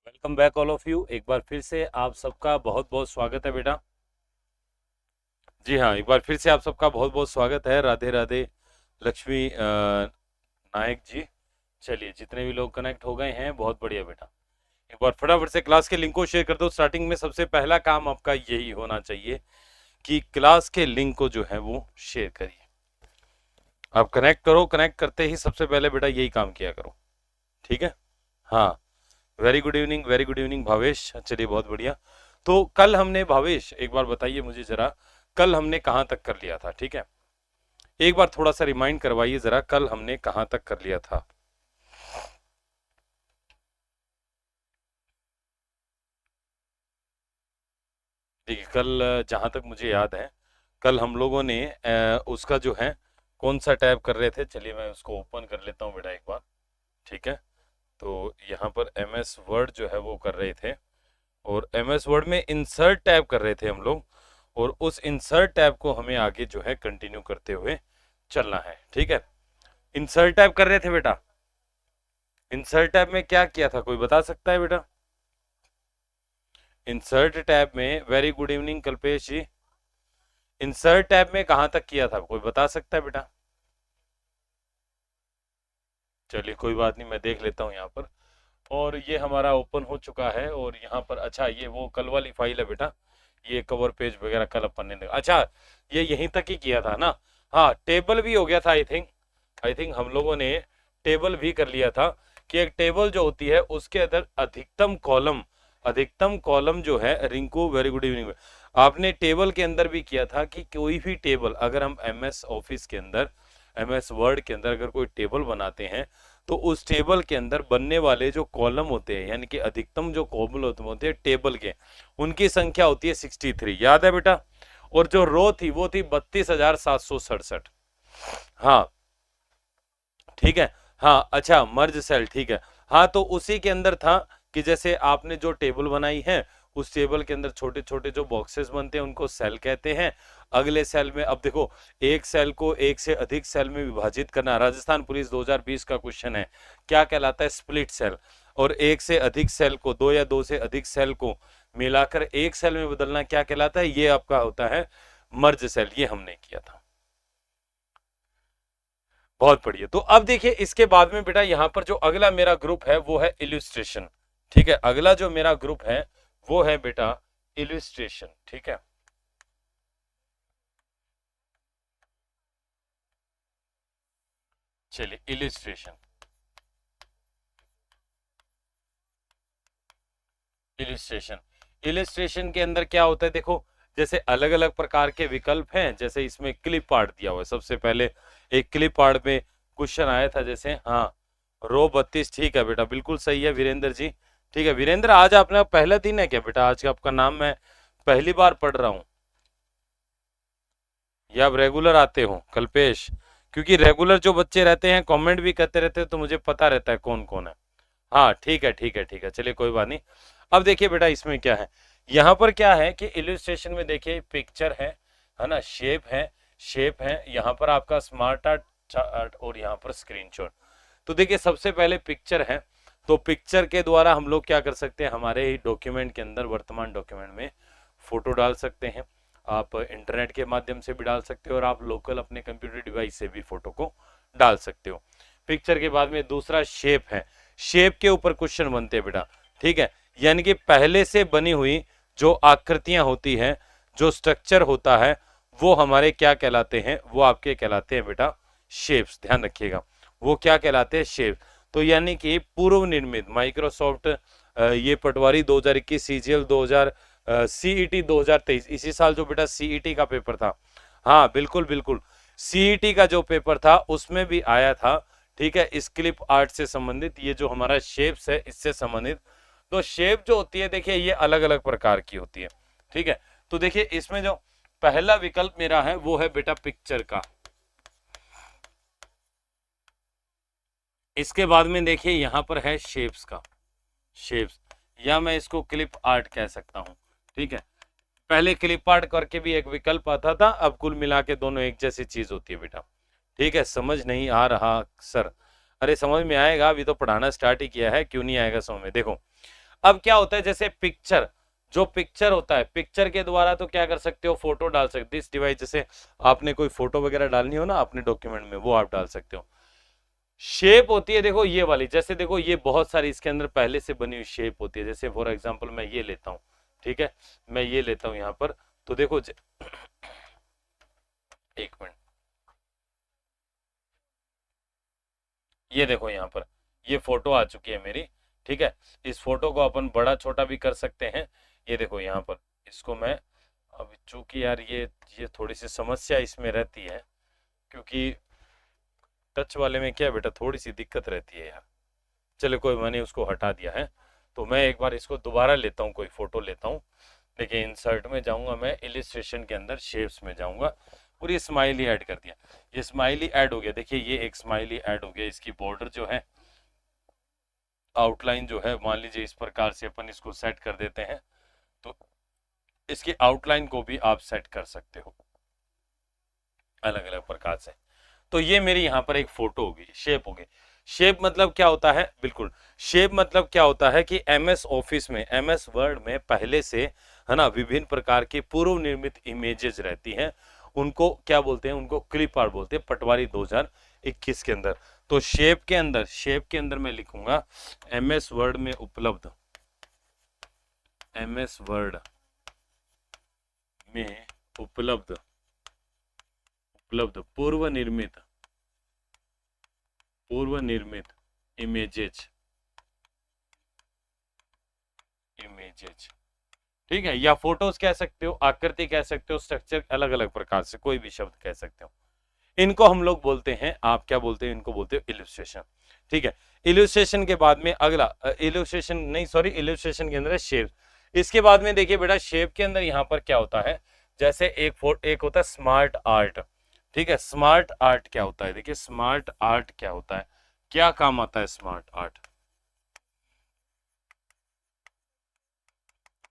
Welcome back all of you. एक बार फिर से आप सबका बहुत बहुत स्वागत है बेटा। जी हाँ, एक बार फिर से आप सबका बहुत बहुत स्वागत है। राधे राधे लक्ष्मी नायक जी। चलिए, जितने भी लोग कनेक्ट हो गए हैं बहुत बढ़िया बेटा। एक बार फटाफट से क्लास के लिंक को शेयर कर दो। स्टार्टिंग में सबसे पहला काम आपका यही होना चाहिए कि क्लास के लिंक को जो है वो शेयर करिए। आप कनेक्ट करो, कनेक्ट करते ही सबसे पहले बेटा यही काम किया करो, ठीक है। हाँ, very good evening, very good evening Bhavesh. चलिए, बहुत बढ़िया। तो कल हमने, भावेश एक बार बताइए मुझे जरा, कल हमने कहाँ तक कर लिया था? ठीक है, एक बार थोड़ा सा रिमाइंड करवाइए जरा, कल हमने कहाँ तक कर लिया था? देखिए, कल जहाँ तक मुझे याद है, कल हम लोगों ने उसका जो है कौन सा टैब कर रहे थे? चलिए मैं उसको ओपन कर लेता हूँ बेटा एक बार, ठीक है। तो यहाँ पर एम एस वर्ड जो है वो कर रहे थे, और एम एस वर्ड में इंसर्ट टैब कर रहे थे हम लोग, और उस इंसर्ट टैब को हमें आगे जो है कंटिन्यू करते हुए चलना है, ठीक है। इंसर्ट टैब कर रहे थे बेटा। इंसर्ट टैब में क्या किया था, कोई बता सकता है बेटा? इंसर्ट टैब में, वेरी गुड इवनिंग कल्पेश जी, इंसर्ट टैब में कहां तक किया था, कोई बता सकता है बेटा? चलिए कोई बात नहीं, मैं देख लेता हूँ यहाँ पर। और ये हमारा ओपन हो चुका है, और यहाँ पर अच्छा, ये वो कल वाली फाइल है बेटा। ये कवर पेज वगैरह कल अपन ने, अच्छा ये यहीं तक ही किया था ना। हाँ, टेबल भी हो गया था आई थिंक हम लोगों ने टेबल भी कर लिया था, कि एक टेबल जो होती है उसके अंदर अधिकतम कॉलम जो है, रिंकू वेरी गुड इवनिंग। आपने टेबल के अंदर भी किया था कि कोई भी टेबल, अगर हम एम एस ऑफिस के अंदर, एम एस वर्ड के अंदर अगर कोई टेबल बनाते हैं, तो उस टेबल के अंदर बनने वाले जो कॉलम होते हैं, यानी कि अधिकतम जो कॉलम होते हैं टेबल के, उनकी संख्या होती है 63, याद है बेटा। और जो रो थी वो थी 32,767। हाँ, ठीक है। हाँ अच्छा, मर्ज सेल, ठीक है। हाँ, तो उसी के अंदर था कि जैसे आपने जो टेबल बनाई है, उस टेबल के अंदर छोटे छोटे जो बॉक्सेस बनते हैं उनको सेल कहते हैं। अगले सेल में, अब देखो, एक सेल को एक से अधिक सेल में विभाजित करना, राजस्थान पुलिस 2020 का क्वेश्चन है, क्या कहलाता है? Split cell. और एक से अधिक सेल को, दो या दो से अधिक सेल को मिलाकर एक सेल में बदलना क्या कहलाता है? ये आपका होता है मर्ज सेल। ये हमने किया था, बहुत बढ़िया। तो अब देखिए, इसके बाद में बेटा यहां पर जो अगला मेरा ग्रुप है वो है इल्यूस्ट्रेशन, ठीक है। अगला जो मेरा ग्रुप है वो है बेटा इल्यूस्ट्रेशन, ठीक है। चलिए, इल्यूस्ट्रेशन, इल्यूस्ट्रेशन, इल्यूस्ट्रेशन के अंदर क्या होता है? देखो, जैसे अलग अलग प्रकार के विकल्प हैं, जैसे इसमें क्लिप आर्ट दिया हुआ है। सबसे पहले एक क्लिप आर्ट में क्वेश्चन आया था, जैसे हाँ, रो 32, ठीक है बेटा, बिल्कुल सही है वीरेंद्र जी। ठीक है वीरेंद्र, आज आपने पहला दिन है क्या बेटा? आज का आपका नाम मैं पहली बार पढ़ रहा हूँ, या आप रेगुलर आते हो कल्पेश? क्योंकि रेगुलर जो बच्चे रहते हैं कमेंट भी करते रहते हैं, तो मुझे पता रहता है कौन कौन है। हाँ ठीक है, ठीक है, ठीक है, चलिए कोई बात नहीं। अब देखिए बेटा, इसमें क्या है, यहाँ पर क्या है कि इल्यूस्ट्रेशन में देखिए पिक्चर है ना, शेप है, यहाँ पर आपका स्मार्ट आर्ट चार्ट, और यहाँ पर स्क्रीनशॉट। तो देखिए, सबसे पहले पिक्चर है, तो पिक्चर के द्वारा हम लोग क्या कर सकते हैं, हमारे ही डॉक्यूमेंट के अंदर, वर्तमान डॉक्यूमेंट में फोटो डाल सकते हैं। आप इंटरनेट के माध्यम से भी डाल सकते हो, और आप लोकल अपने कंप्यूटर डिवाइस से भी फोटो को डाल सकते हो। पिक्चर के बाद में दूसरा शेप है, शेप के ऊपर क्वेश्चन बनते हैं बेटा, ठीक है। यानी कि पहले से बनी हुई जो आकृतियां होती हैं, जो स्ट्रक्चर होता है, वो हमारे क्या कहलाते हैं? वो आपके कहलाते हैं बेटा शेप्स, ध्यान रखिएगा, वो क्या कहलाते हैं? शेप। तो यानी कि पूर्व निर्मित माइक्रोसॉफ्ट, ये पटवारी 2021, सीजीएल 2000, सीईटी 2023, इसी साल जो बेटा सीईटी का पेपर था, हाँ बिल्कुल बिल्कुल, सीईटी का जो पेपर था उसमें भी आया था, ठीक है, इस क्लिप आर्ट से संबंधित, ये जो हमारा शेप्स है इससे संबंधित। तो शेप जो होती है देखिए, ये अलग अलग प्रकार की होती है, ठीक है। तो देखिए, इसमें जो पहला विकल्प मेरा है वो है बेटा पिक्चर का। इसके बाद में देखिए यहाँ पर है शेप्स का, शेप्स, या मैं इसको क्लिप आर्ट कह सकता हूँ, ठीक है। पहले क्लिप आर्ट करके भी एक विकल्प आता था, अब कुल मिला के दोनों एक जैसी चीज होती है बेटा, ठीक है। समझ नहीं आ रहा सर? अरे समझ में आएगा, अभी तो पढ़ाना स्टार्ट ही किया है, क्यों नहीं आएगा समझ में? देखो, अब क्या होता है, जैसे पिक्चर, जो पिक्चर होता है, पिक्चर के द्वारा तो क्या कर सकते हो, फोटो डाल सकते, दिस डिवाइस, जैसे आपने कोई फोटो वगैरह डालनी हो ना अपने डॉक्यूमेंट में, वो आप डाल सकते हो। शेप होती है देखो ये वाली, जैसे देखो ये बहुत सारी इसके अंदर पहले से बनी हुई शेप होती है, जैसे फॉर एग्जांपल मैं ये लेता हूं, ठीक है, मैं ये लेता हूं यहां पर, तो देखो एक मिनट, ये देखो यहाँ पर ये फोटो आ चुकी है मेरी, ठीक है। इस फोटो को अपन बड़ा छोटा भी कर सकते हैं, ये देखो यहाँ पर, इसको मैं, अब चूंकि यार ये थोड़ी सी समस्या इसमें रहती है, क्योंकि टच वाले में क्या है बेटा, थोड़ी सी दिक्कत रहती है यार। चलो कोई, मैंने उसको हटा दिया है, तो मैं एक बार इसको दोबारा लेता हूँ, कोई फोटो लेता हूँ। देखिए इंसर्ट में जाऊंगा मैं, इलिस्ट्रेशन के अंदर शेप्स में जाऊंगा, और ये स्माइली ऐड कर दिया, ये स्माइली ऐड हो गया। देखिए ये एक स्माइली ऐड हो गया, इसकी बॉर्डर जो है, आउटलाइन जो है, मान लीजिए इस प्रकार से अपन इसको सेट कर देते हैं, तो इसकी आउटलाइन को भी आप सेट कर सकते हो अलग अलग प्रकार से। तो ये मेरी यहाँ पर एक फोटो होगी, शेप होगी। शेप मतलब क्या होता है, बिल्कुल, शेप मतलब क्या होता है कि एमएस ऑफिस में, एमएस वर्ड में पहले से, है ना, विभिन्न प्रकार की पूर्व निर्मित इमेजेस रहती हैं, उनको क्या बोलते हैं, उनको क्लिप आर्ट बोलते हैं, पटवारी 2021 के अंदर। तो शेप के अंदर, शेप के अंदर मैं लिखूंगा एमएस वर्ड में उपलब्ध, एमएस वर्ड में उपलब्ध पूर्व निर्मित इमेजेज, ठीक है, या फोटोज कह सकते हो, आकृति कह सकते हो, स्ट्रक्चर, अलग अलग प्रकार से कोई भी शब्द कह सकते हो। इनको हम लोग बोलते हैं, आप क्या बोलते हैं, इनको बोलते हो इलस्ट्रेशन, ठीक है। इलस्ट्रेशन के बाद में अगला, इलस्ट्रेशन नहीं, सॉरी, इलस्ट्रेशन के अंदर है शेप। इसके बाद में देखिए बेटा, शेप के अंदर यहाँ पर क्या होता है, जैसे एक होता है स्मार्ट आर्ट, ठीक है। स्मार्ट आर्ट क्या होता है, देखिए स्मार्ट आर्ट क्या होता है, क्या काम आता है स्मार्ट आर्ट।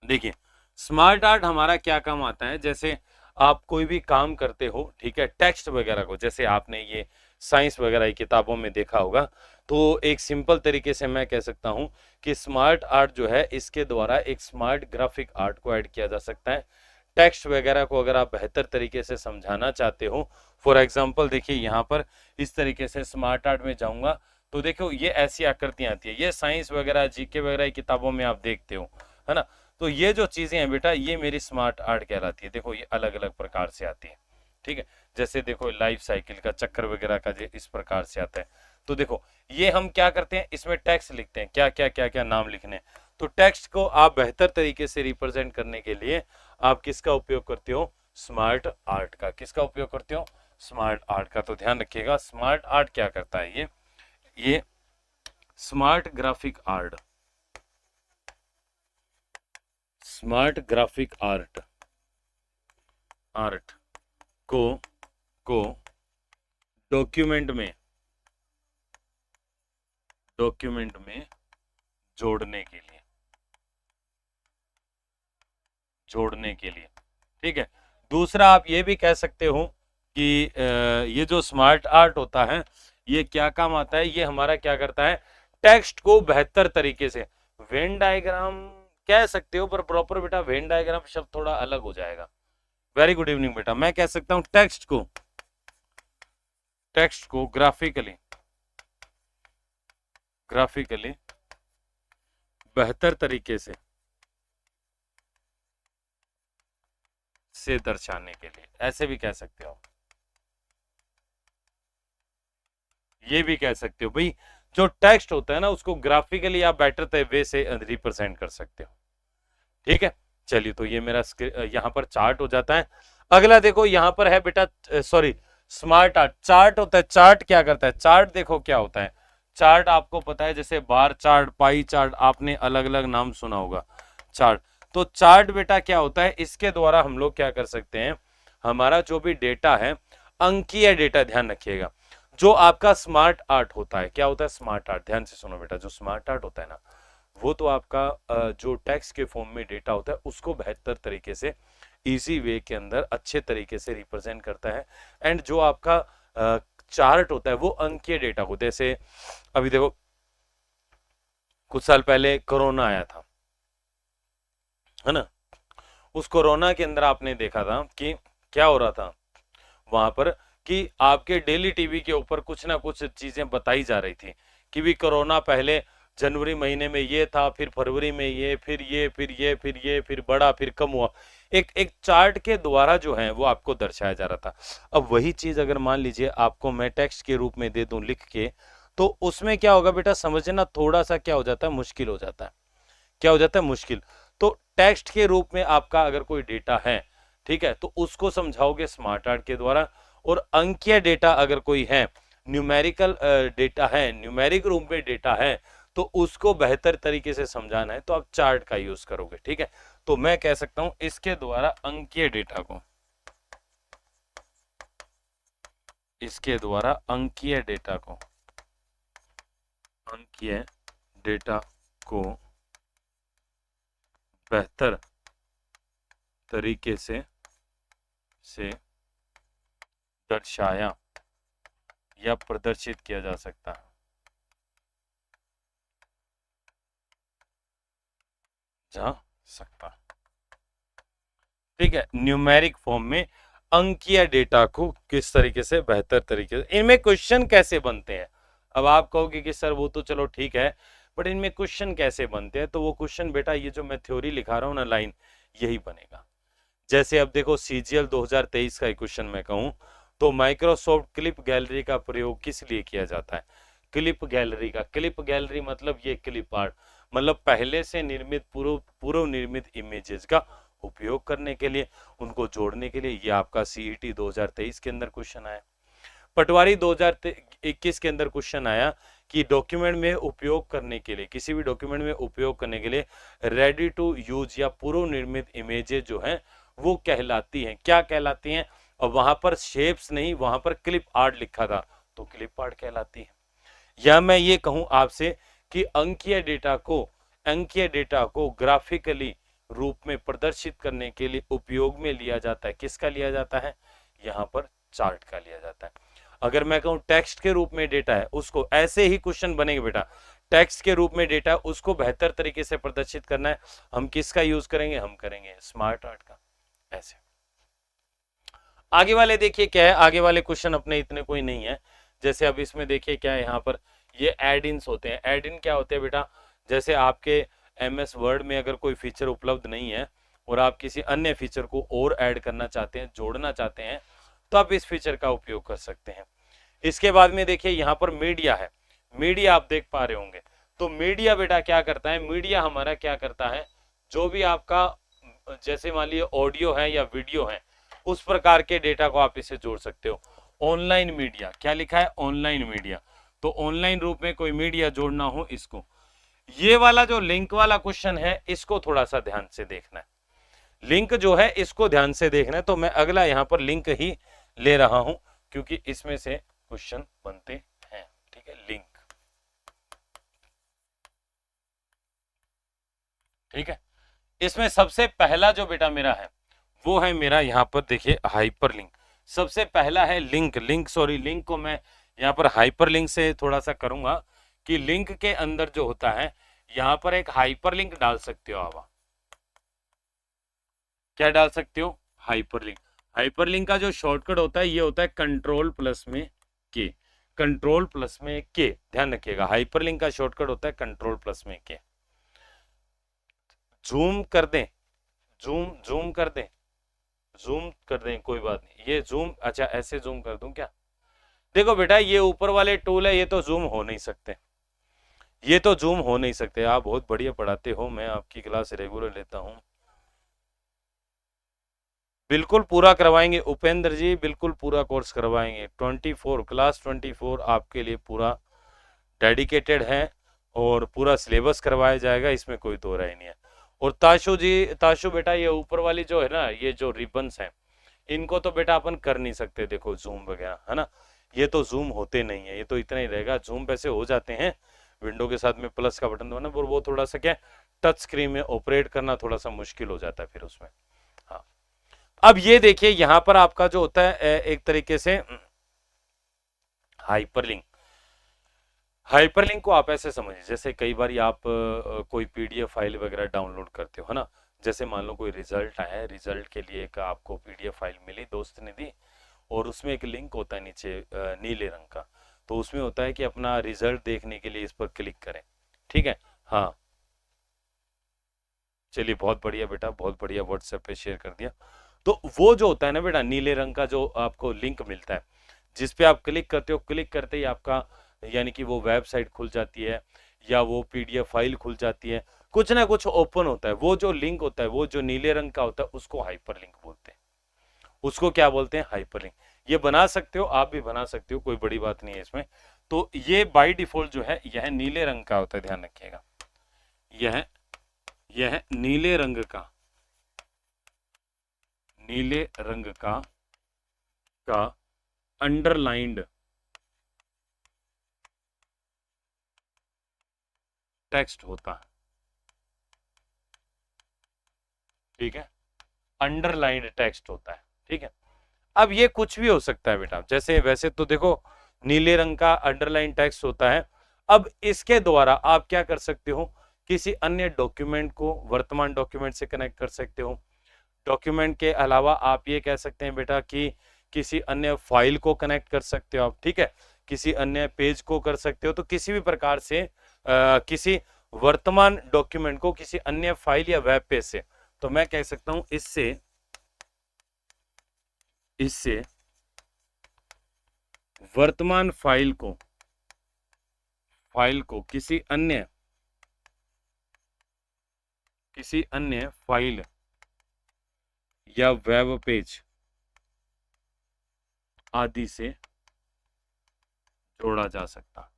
देखिए स्मार्ट आर्ट हमारा क्या काम आता है, जैसे आप कोई भी काम करते हो, ठीक है, टेक्स्ट वगैरह को, जैसे आपने ये साइंस वगैरह की किताबों में देखा होगा, तो एक सिंपल तरीके से मैं कह सकता हूं कि स्मार्ट आर्ट जो है, इसके द्वारा एक स्मार्ट ग्राफिक आर्ट को ऐड किया जा सकता है। टेक्स्ट वगैरह को अगर आप बेहतर तरीके से समझाना चाहते हो, फॉर एग्जाम्पल देखिए यहाँ पर इस तरीके से स्मार्ट आर्ट में जाऊंगा, तो देखो ये ऐसी आकृतियां आती है, ये साइंस वगैरह, जीके वगैरह की किताबों में आप देखते हो, है ना। तो ये जो चीजें हैं बेटा, ये मेरी स्मार्ट आर्ट कहलाती है। देखो ये अलग अलग प्रकार से आती है, ठीक है। जैसे देखो लाइफ साइकिल का चक्कर वगैरह का इस प्रकार से आता है। तो देखो ये हम क्या करते हैं, इसमें टेक्स्ट लिखते हैं, क्या क्या क्या क्या नाम लिखने हैं। तो टेक्स्ट को आप बेहतर तरीके से रिप्रेजेंट करने के लिए आप किसका उपयोग करते हो, स्मार्ट आर्ट का। किसका उपयोग करते हो, स्मार्ट आर्ट का। तो ध्यान रखिएगा, स्मार्ट आर्ट क्या करता है, ये smart graphic art, smart graphic art को डॉक्यूमेंट में जोड़ने के लिए, ठीक है। दूसरा आप ये भी कह सकते हो कि ये जो स्मार्ट आर्ट होता है, ये क्या काम आता है, ये हमारा क्या करता है, टेक्स्ट को बेहतर तरीके से, वेन डायग्राम कह सकते हो, पर प्रॉपर बेटा वेन डायग्राम शब्द थोड़ा अलग हो जाएगा। वेरी गुड इवनिंग बेटा। मैं कह सकता हूं टेक्स्ट को ग्राफिकली बेहतर तरीके से दर्शाने के लिए, ऐसे भी कह सकते हो, ये भी कह सकते हो भाई, जो टेक्स्ट होता है ना, उसको ग्राफिकली आप बेटर वे से रिप्रेजेंट कर सकते हो, ठीक है। चलिए, तो ये मेरा यहाँ पर चार्ट हो जाता है। अगला देखो यहाँ पर है बेटा, सॉरी, स्मार्ट आर्ट, चार्ट होता है। चार्ट क्या करता है, चार्ट देखो क्या होता है, चार्ट आपको पता है, जैसे बार चार्ट, पाई चार्ट, आपने अलग अलग नाम सुना होगा चार्ट। तो चार्ट बेटा क्या होता है, इसके द्वारा हम लोग क्या कर सकते हैं, हमारा जो भी डेटा है, अंकीय डेटा, ध्यान रखिएगा, जो आपका स्मार्ट आर्ट होता है, क्या होता है स्मार्ट आर्ट, ध्यान से सुनो बेटा, जो स्मार्ट आर्ट होता है ना, वो तो आपका जो टेक्स्ट के फॉर्म में डेटा होता है, उसको बेहतर तरीके से, इजी वे के अंदर अच्छे तरीके से रिप्रेजेंट करता है। एंड जो आपका चार्ट होता है, वो अंकीय डेटा को, जैसे अभी देखो कुछ साल पहले कोरोना आया था, है ना। उस कोरोना के अंदर आपने देखा था कि क्या हो रहा था वहां पर, कि आपके डेली टीवी के ऊपर कुछ ना कुछ चीजें बताई जा रही थी कि भी कोरोना पहले जनवरी महीने में ये था, फिर फरवरी में ये, फिर ये, फिर ये, फिर ये, फिर बढ़ा, फिर कम हुआ। एक एक चार्ट के द्वारा जो है वो आपको दर्शाया जा रहा था। अब वही चीज अगर मान लीजिए आपको मैं टेक्स्ट के रूप में दे दूं लिख के, तो उसमें क्या होगा बेटा, समझना थोड़ा सा क्या हो जाता है, मुश्किल हो जाता है। क्या हो जाता है, मुश्किल। तो टेक्स्ट के रूप में आपका अगर कोई डेटा है, ठीक है, तो उसको समझाओगे स्मार्ट आर्ट के द्वारा। और अंकीय डेटा अगर कोई है, न्यूमेरिकल डेटा है, न्यूमेरिक रूप में डेटा है, तो उसको बेहतर तरीके से समझाना है तो आप चार्ट का यूज करोगे। ठीक है, तो मैं कह सकता हूं इसके द्वारा अंकीय डेटा को, इसके द्वारा अंकीय डेटा को, अंकीय डेटा को बेहतर तरीके से दर्शाया या प्रदर्शित किया जा सकता है। जा सकता, ठीक है, न्यूमेरिक फॉर्म में अंकीय डेटा को किस तरीके से बेहतर तरीके से। इनमें क्वेश्चन कैसे बनते हैं, अब आप कहोगे कि सर वो तो चलो ठीक है, बट इनमें क्वेश्चन कैसे बनते हैं, तो वो क्वेश्चन बेटा ये जो मैं थ्योरी लिखा रहा हूं ना, लाइन यही बनेगा। जैसे अब देखो सीजीएल 2023 का क्वेश्चन मैं कहूं तो माइक्रोसॉफ्ट क्लिप गैलरी का प्रयोग किस लिए किया जाता है। क्लिप गैलरी का, क्लिप गैलरी मतलब ये क्लिप आर्ट, मतलब पहले से निर्मित पूर्व निर्मित इमेजेस का उपयोग करने के लिए, उनको जोड़ने के लिए। ये आपका सीईटी 2023 के अंदर क्वेश्चन आया। पटवारी 2021 के अंदर क्वेश्चन आया कि डॉक्यूमेंट में उपयोग करने के लिए, किसी भी डॉक्यूमेंट में उपयोग करने के लिए रेडी टू यूज या पूर्व निर्मित इमेजेस जो हैं वो कहलाती हैं, क्या कहलाती हैं। और वहां पर शेप्स नहीं, वहां पर क्लिप आर्ट लिखा था, तो क्लिप आर्ट कहलाती है। या मैं ये कहूं आपसे कि अंकीय डेटा को ग्राफिकली रूप में प्रदर्शित करने के लिए उपयोग में लिया जाता है, किसका लिया जाता है, यहाँ पर चार्ट का लिया जाता है। अगर मैं कहूं टेक्स्ट के रूप में डेटा है, उसको ऐसे ही क्वेश्चन बनेंगे बेटा, टेक्स्ट के रूप में डेटा उसको बेहतर तरीके से प्रदर्शित करना है, हम किसका यूज करेंगे, हम करेंगे स्मार्ट आर्ट का। ऐसे आगे वाले देखिए क्या है, आगे वाले क्वेश्चन अपने इतने कोई नहीं है। जैसे अब इसमें देखिए क्या है, यहाँ पर ये एड इन्स होते हैं। एड इन क्या होते हैं बेटा, जैसे आपके एमएस वर्ड में अगर कोई फीचर उपलब्ध नहीं है और आप किसी अन्य फीचर को और ऐड करना चाहते हैं, जोड़ना चाहते हैं, तो आप इस फीचर का उपयोग कर सकते हैं। इसके बाद में देखिए यहाँ पर मीडिया है, मीडिया आप देख पा रहे होंगे। तो मीडिया बेटा क्या करता है, मीडिया हमारा क्या करता है, जो भी आपका जैसे मान लीजिए ऑडियो है या वीडियो है, उस प्रकार के डेटा को आप इसे जोड़ सकते हो। ऑनलाइन मीडिया, क्या लिखा है, ऑनलाइन मीडिया, तो ऑनलाइन रूप में कोई मीडिया जोड़ना हो इसको। ये वाला जो लिंक वाला क्वेश्चन है, इसको थोड़ा सा ध्यान से देखना है, लिंक जो है इसको ध्यान से देखना है। तो मैं अगला यहां पर लिंक ही ले रहा हूं क्योंकि इसमें से क्वेश्चन बनते हैं। ठीक है, लिंक, ठीक है। इसमें सबसे पहला जो बेटा मेरा है वो है मेरा यहाँ पर देखिए हाइपर लिंक। सबसे पहला है लिंक को मैं यहाँ पर हाइपर लिंक से थोड़ा सा करूंगा कि लिंक के अंदर जो होता है यहाँ पर एक हाइपर लिंक डाल सकते हो आप। क्या डाल सकते हो, हाइपर लिंक। हाइपर लिंक का जो शॉर्टकट होता है ये होता है कंट्रोल प्लस में के, कंट्रोल प्लस में के, ध्यान रखिएगा। हाइपर लिंक का शॉर्टकट होता है कंट्रोल प्लस में के। जूम कर दें, जूम कर दें, जूम कर दें, कोई बात नहीं, ये जूम, अच्छा ऐसे जूम कर दूं क्या। देखो बेटा ये ऊपर वाले टूल है, ये तो जूम हो नहीं सकते, ये तो जूम हो नहीं सकते। आप बहुत बढ़िया पढ़ाते हो, मैं आपकी क्लास रेगुलर लेता हूं, बिल्कुल पूरा करवाएंगे उपेंद्र जी, बिल्कुल पूरा कोर्स करवाएंगे। 24 क्लास 24 आपके लिए पूरा डेडिकेटेड है और पूरा सिलेबस करवाया जाएगा, इसमें कोई दो राय नहीं है। और ताशु जी, ताशु बेटा ये ऊपर वाली जो है ना, ये जो रिबन्स हैं, इनको तो बेटा अपन कर नहीं सकते, देखो जूम वगैरह है ना, ये तो जूम होते नहीं है, ये तो इतना ही रहेगा। जूम वैसे हो जाते हैं, विंडो के साथ में प्लस का बटन दबाना, पर वो थोड़ा सा क्या टच स्क्रीन में ऑपरेट करना थोड़ा सा मुश्किल हो जाता है फिर उसमें। हाँ, अब ये देखिए यहां पर आपका जो होता है एक तरीके से हाइपरलिंक। हाइपरलिंक को आप ऐसे समझिए, जैसे कई बार आप कोई पीडीएफ फाइल वगैरह डाउनलोड करते हो, है ना, जैसे मान लो कोई रिजल्ट आया है, रिजल्ट के लिए एक आपको पीडीएफ फाइल मिली, दोस्त ने दी, और उसमें एक लिंक होता है नीचे नीले रंग का, तो उसमें होता है कि अपना रिजल्ट देखने के लिए इस पर क्लिक करें। ठीक है, हाँ चलिए बहुत बढ़िया बेटा, बहुत बढ़िया, व्हाट्सएप पे शेयर कर दिया। तो वो जो होता है ना बेटा, नीले रंग का जो आपको लिंक मिलता है, जिस पे आप क्लिक करते हो, क्लिक करते ही आपका यानी कि वो वेबसाइट खुल जाती है या वो पीडीएफ फाइल खुल जाती है, कुछ ना कुछ ओपन होता है। वो जो लिंक होता है, वो जो नीले रंग का होता है, उसको हाइपर लिंक बोलते हैं। उसको क्या बोलते हैं? Hyper link. ये बना सकते हो, आप भी बना सकते हो, कोई बड़ी बात नहीं है इसमें। तो ये बाय डिफॉल्ट जो है यह नीले रंग का होता है, ध्यान रखिएगा। यह यह नीले रंग का अंडरलाइंड टेक्स्ट होता है। ठीक है, अंडरलाइंड टेक्स्ट होता है। ठीक है, अब ये कुछ भी हो सकता है बेटा, जैसे वैसे तो देखो नीले रंग का अंडरलाइन टेक्स्ट होता है। अब इसके द्वारा आप क्या कर सकते हो? किसी अन्य डॉक्यूमेंट को वर्तमान डॉक्यूमेंट से कनेक्ट कर सकते हो। डॉक्यूमेंट के अलावा आप ये कह सकते हैं बेटा कि किसी अन्य फाइल को कनेक्ट कर सकते हो आप। ठीक है, किसी अन्य पेज को कर सकते हो। तो किसी भी प्रकार से किसी वर्तमान डॉक्यूमेंट को किसी अन्य फाइल या वेब पेज से, तो मैं कह सकता हूं इससे इससे वर्तमान फाइल को किसी अन्य फाइल या वेब पेज आदि से जोड़ा जा सकता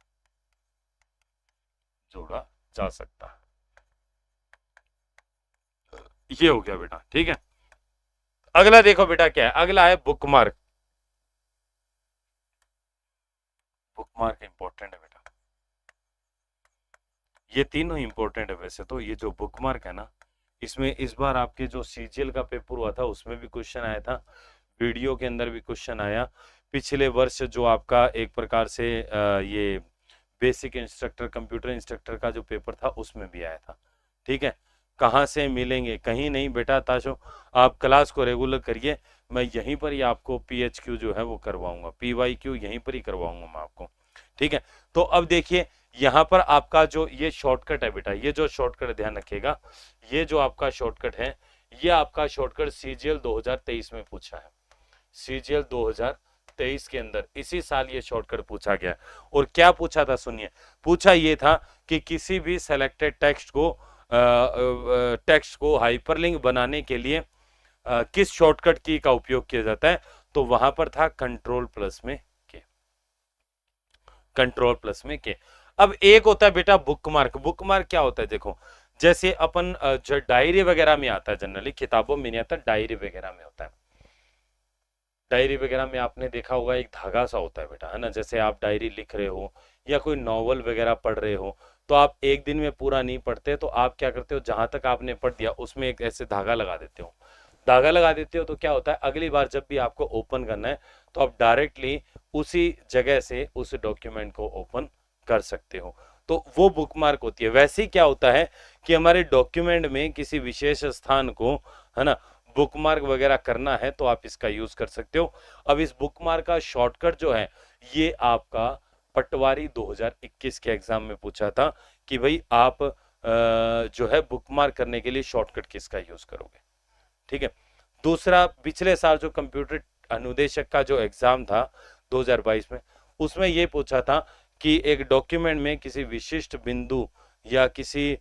ये हो गया बेटा। ठीक है, अगला देखो बेटा क्या है, अगला है बुकमार्क। बुकमार्क इंपॉर्टेंट है बेटा, ये तीनों इंपॉर्टेंट है। वैसे तो ये जो बुकमार्क है ना, इसमें इस बार आपके जो सीजीएल का पेपर हुआ था उसमें भी क्वेश्चन आया था, वीडियो के अंदर भी क्वेश्चन आया, पिछले वर्ष जो आपका एक प्रकार से ये बेसिक इंस्ट्रक्टर कंप्यूटर इंस्ट्रक्टर का जो पेपर था उसमें भी आया था। ठीक है, कहाँ से मिलेंगे? कहीं नहीं बेटा ताशो, आप क्लास को रेगुलर करिए, मैं यहीं पर ही आपको पीएचक्यू जो है वो करवाऊंगा, पीवाईक्यू यहीं पर ही करवाऊंगा मैं आपको। ठीक है, तो अब देखिए यहाँ पर आपका जो ये शॉर्टकट है बेटा, ये जो शॉर्टकट ध्यान रखिएगा, ये जो आपका शॉर्टकट है, ये आपका शॉर्टकट सीजीएल 2023 में पूछा है। सीजीएल 2023 के अंदर इसी साल ये शॉर्टकट पूछा गया। और क्या पूछा था सुनिए, पूछा ये था कि किसी भी सेलेक्टेड टेक्स्ट को हाइपरलिंक बनाने के लिए किस शॉर्टकट की का उपयोग किया जाता है? तो वहां पर था कंट्रोल प्लस में के। अब एक होता है बेटा बुकमार्क। बुकमार्क क्या होता है? देखो जैसे अपन जो डायरी वगैरह में आता है, जनरली किताबों में नहीं आता, डायरी वगैरह में होता है। डायरी वगैरह में आपने देखा होगा एक धागा सा होता है बेटा, है ना, जैसे आप डायरी लिख रहे हो या कोई नॉवल वगैरह पढ़ रहे हो, तो आप एक दिन में पूरा नहीं पढ़ते, तो आप क्या करते हो, जहां तक आपने पढ़ दिया उसमें एक ऐसे धागा लगा देते हो। धागा लगा देते हो तो क्या होता है, अगली बार जब भी आपको ओपन करना है तो आप डायरेक्टली उसी जगह से उस डॉक्यूमेंट को ओपन कर सकते हो। तो वो बुकमार्क होती है। वैसे ही क्या होता है कि हमारे डॉक्यूमेंट में किसी विशेष स्थान को, है ना, बुकमार्क वगैरह करना है तो आप इसका यूज कर सकते हो। अब इस बुकमार्क का शॉर्टकट जो है, ये आपका पटवारी 2021 के एग्जाम में पूछा था कि भाई आप जो है बुकमार्क करने के लिए शॉर्टकट किसका यूज करोगे। ठीक है, दूसरा पिछले साल जो कंप्यूटर अनुदेशक का जो एग्जाम था 2022 में, उसमें ये पूछा था कि एक डॉक्यूमेंट में किसी विशिष्ट बिंदु या किसी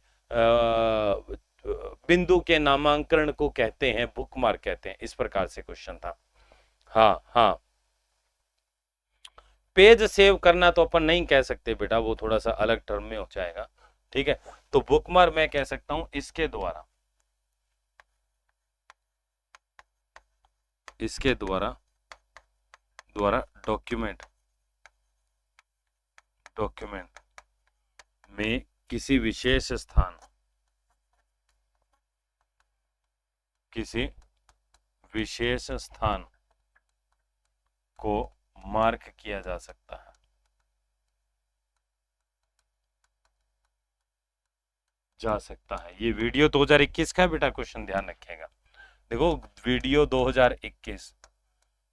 बिंदु के नामांकन को कहते हैं बुकमार्क कहते हैं, इस प्रकार से क्वेश्चन था। हाँ हाँ, पेज सेव करना तो अपन नहीं कह सकते बेटा, वो थोड़ा सा अलग टर्म में हो जाएगा। ठीक है, तो बुकमार्क मैं कह सकता हूं इसके द्वारा डॉक्यूमेंट में किसी विशेष स्थान को मार्क किया जा सकता है। जा सकता है। ये वीडियो 2021 का है बेटा, क्वेश्चन ध्यान रखिएगा। देखो वीडियो 2021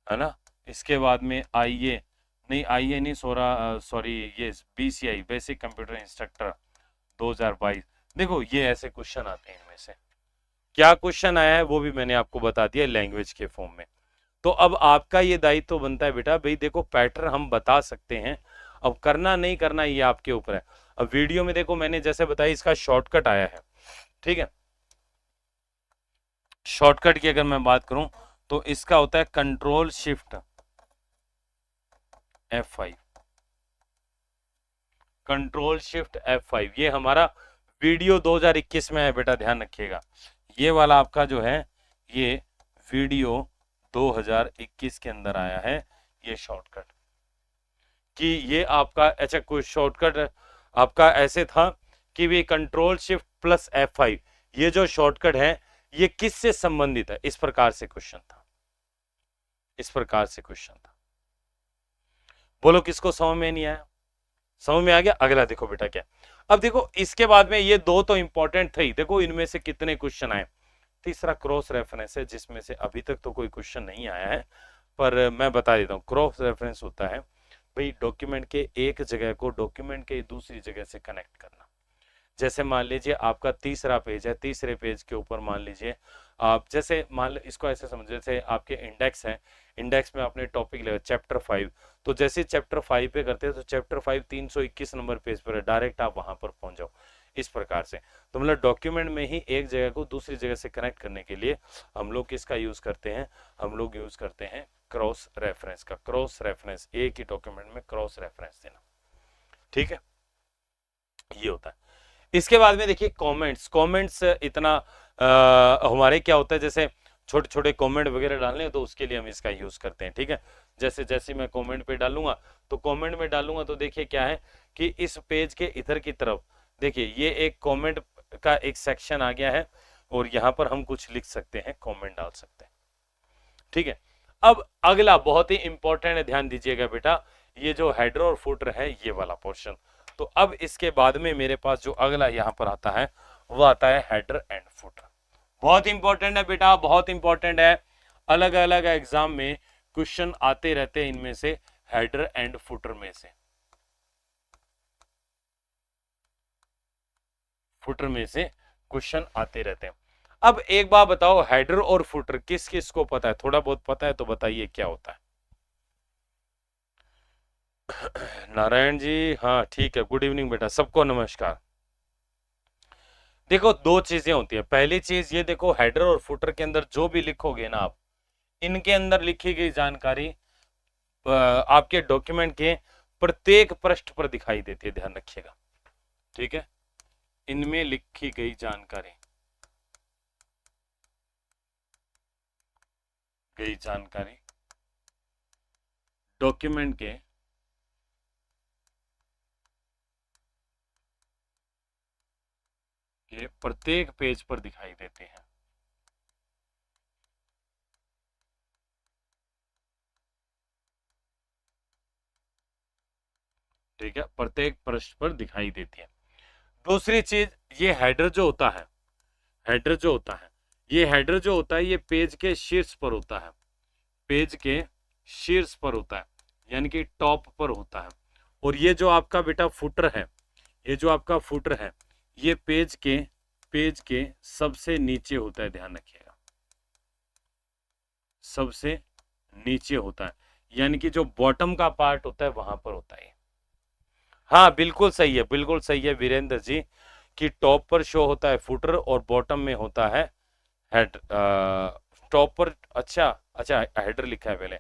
है ना। इसके बाद में आईए नहीं, आईए नहीं, सॉरी ये बीसीआई बेसिक कंप्यूटर इंस्ट्रक्टर 2022। देखो ये ऐसे क्वेश्चन आते हैं। इनमें से क्या क्वेश्चन आया है वो भी मैंने आपको बता दिया लैंग्वेज के फॉर्म में। तो अब आपका ये दायित्व तो बनता है बेटा, भाई देखो पैटर्न हम बता सकते हैं, अब करना नहीं करना ये आपके ऊपर है। अब वीडियो में देखो मैंने जैसे बताया इसका शॉर्टकट आया है, ठीक है। शॉर्टकट की अगर मैं बात करूं तो इसका होता है control shift F5, control shift F5। ये हमारा वीडियो 2021 में है बेटा, ध्यान रखिएगा। ये वाला आपका जो है ये वीडियो 2021 के अंदर आया है ये शॉर्टकट, कि ये आपका अच्छा कोई शॉर्टकट आपका ऐसे था कि भी कंट्रोल शिफ्ट प्लस F5, ये जो शॉर्टकट है ये किससे संबंधित है, इस प्रकार से क्वेश्चन था, इस प्रकार से क्वेश्चन था। बोलो किसको समझ में नहीं आया? समझ में आ गया? अगला देखो बेटा क्या। अब देखो इसके बाद में ये दो तो इंपॉर्टेंट थे ही, देखो इनमें से कितने क्वेश्चन आए। तीसरा क्रॉस रेफरेंस है, जिसमें से अभी तक तो कोई क्वेश्चन नहीं आया है, पर मैं बता देता हूँ। क्रॉस रेफरेंस होता है भाई डॉक्यूमेंट के एक जगह को डॉक्यूमेंट के दूसरी जगह से कनेक्ट करना। जैसे मान लीजिए आपका तीसरा पेज है, तीसरे पेज के ऊपर मान लीजिए आप, जैसे मान इसको ऐसे समझ, जैसे आपके इंडेक्स है, इंडेक्स में आपने टॉपिक लिया चैप्टर 5, तो जैसे चैप्टर 5 पे करते हैं तो चैप्टर 5 321 नंबर पेज पर है, डायरेक्ट आप वहां पर पहुंच जाओ, इस प्रकार से। तो मतलब डॉक्यूमेंट में ही एक जगह को दूसरी जगह से कनेक्ट करने के लिए हम लोग किसका यूज करते हैं, हम लोग यूज करते हैं क्रॉस रेफरेंस का। क्रॉस रेफरेंस, एक ही डॉक्यूमेंट में क्रॉस रेफरेंस देना, ठीक है, ये होता है। इसके बाद में देखिए कमेंट्स। कमेंट्स इतना हमारे क्या होता है, जैसे छोटे छोटे कमेंट वगैरह डालने तो उसके लिए हम इसका यूज करते हैं, ठीक है। जैसे जैसे मैं कमेंट पे डालूंगा तो कमेंट में डालूंगा तो देखिए क्या है कि इस पेज के इधर की तरफ देखिए ये एक कमेंट का एक सेक्शन आ गया है, और यहाँ पर हम कुछ लिख सकते हैं, कमेंट डाल सकते हैं, ठीक है। अब अगला बहुत ही इंपॉर्टेंट है, ध्यान दीजिएगा बेटा, ये जो हेडर और फुटर है ये वाला पोर्शन। तो अब इसके बाद में मेरे पास जो अगला यहाँ पर आता है वो आता है हेडर एंड फुटर। बहुत इंपॉर्टेंट है बेटा, बहुत इंपॉर्टेंट है, अलग अलग एग्जाम में क्वेश्चन आते रहते हैं इनमें से, हेडर एंड फुटर में से, फुटर में से क्वेश्चन आते रहते हैं। अब एक बात बताओ, हेडर और फुटर किस किस को पता है? थोड़ा बहुत पता है तो बताइए क्या होता है। नारायण जी, हाँ ठीक है, गुड इवनिंग बेटा, सबको नमस्कार। देखो दो चीजें होती है, पहली चीज ये देखो हेडर और फुटर के अंदर जो भी लिखोगे ना आप, इनके अंदर लिखी गई जानकारी आपके डॉक्यूमेंट के प्रत्येक पृष्ठ पर दिखाई देती है, ध्यान रखिएगा, ठीक है। इनमें लिखी गई जानकारी डॉक्यूमेंट के प्रत्येक पेज पर दिखाई देते हैं, ठीक है, प्रत्येक पृष्ठ पर दिखाई देती है। दूसरी चीज, ये हेडर जो होता है, हेडर जो होता है, ये हेडर जो होता है ये पेज के शीर्ष पर होता है, पेज के शीर्ष पर होता है, यानी कि टॉप पर होता है। और ये जो आपका बेटा फुटर है, ये जो आपका फुटर है ये पेज के सबसे नीचे होता है, ध्यान रखिएगा, सबसे नीचे होता है, यानी कि जो बॉटम का पार्ट होता है वहां पर होता है। हाँ बिल्कुल सही है, बिल्कुल सही है वीरेंद्र जी, कि टॉप पर शो होता है फुटर और बॉटम में होता है हेड। टॉप पर, अच्छा अच्छा हेडर लिखा है पहले,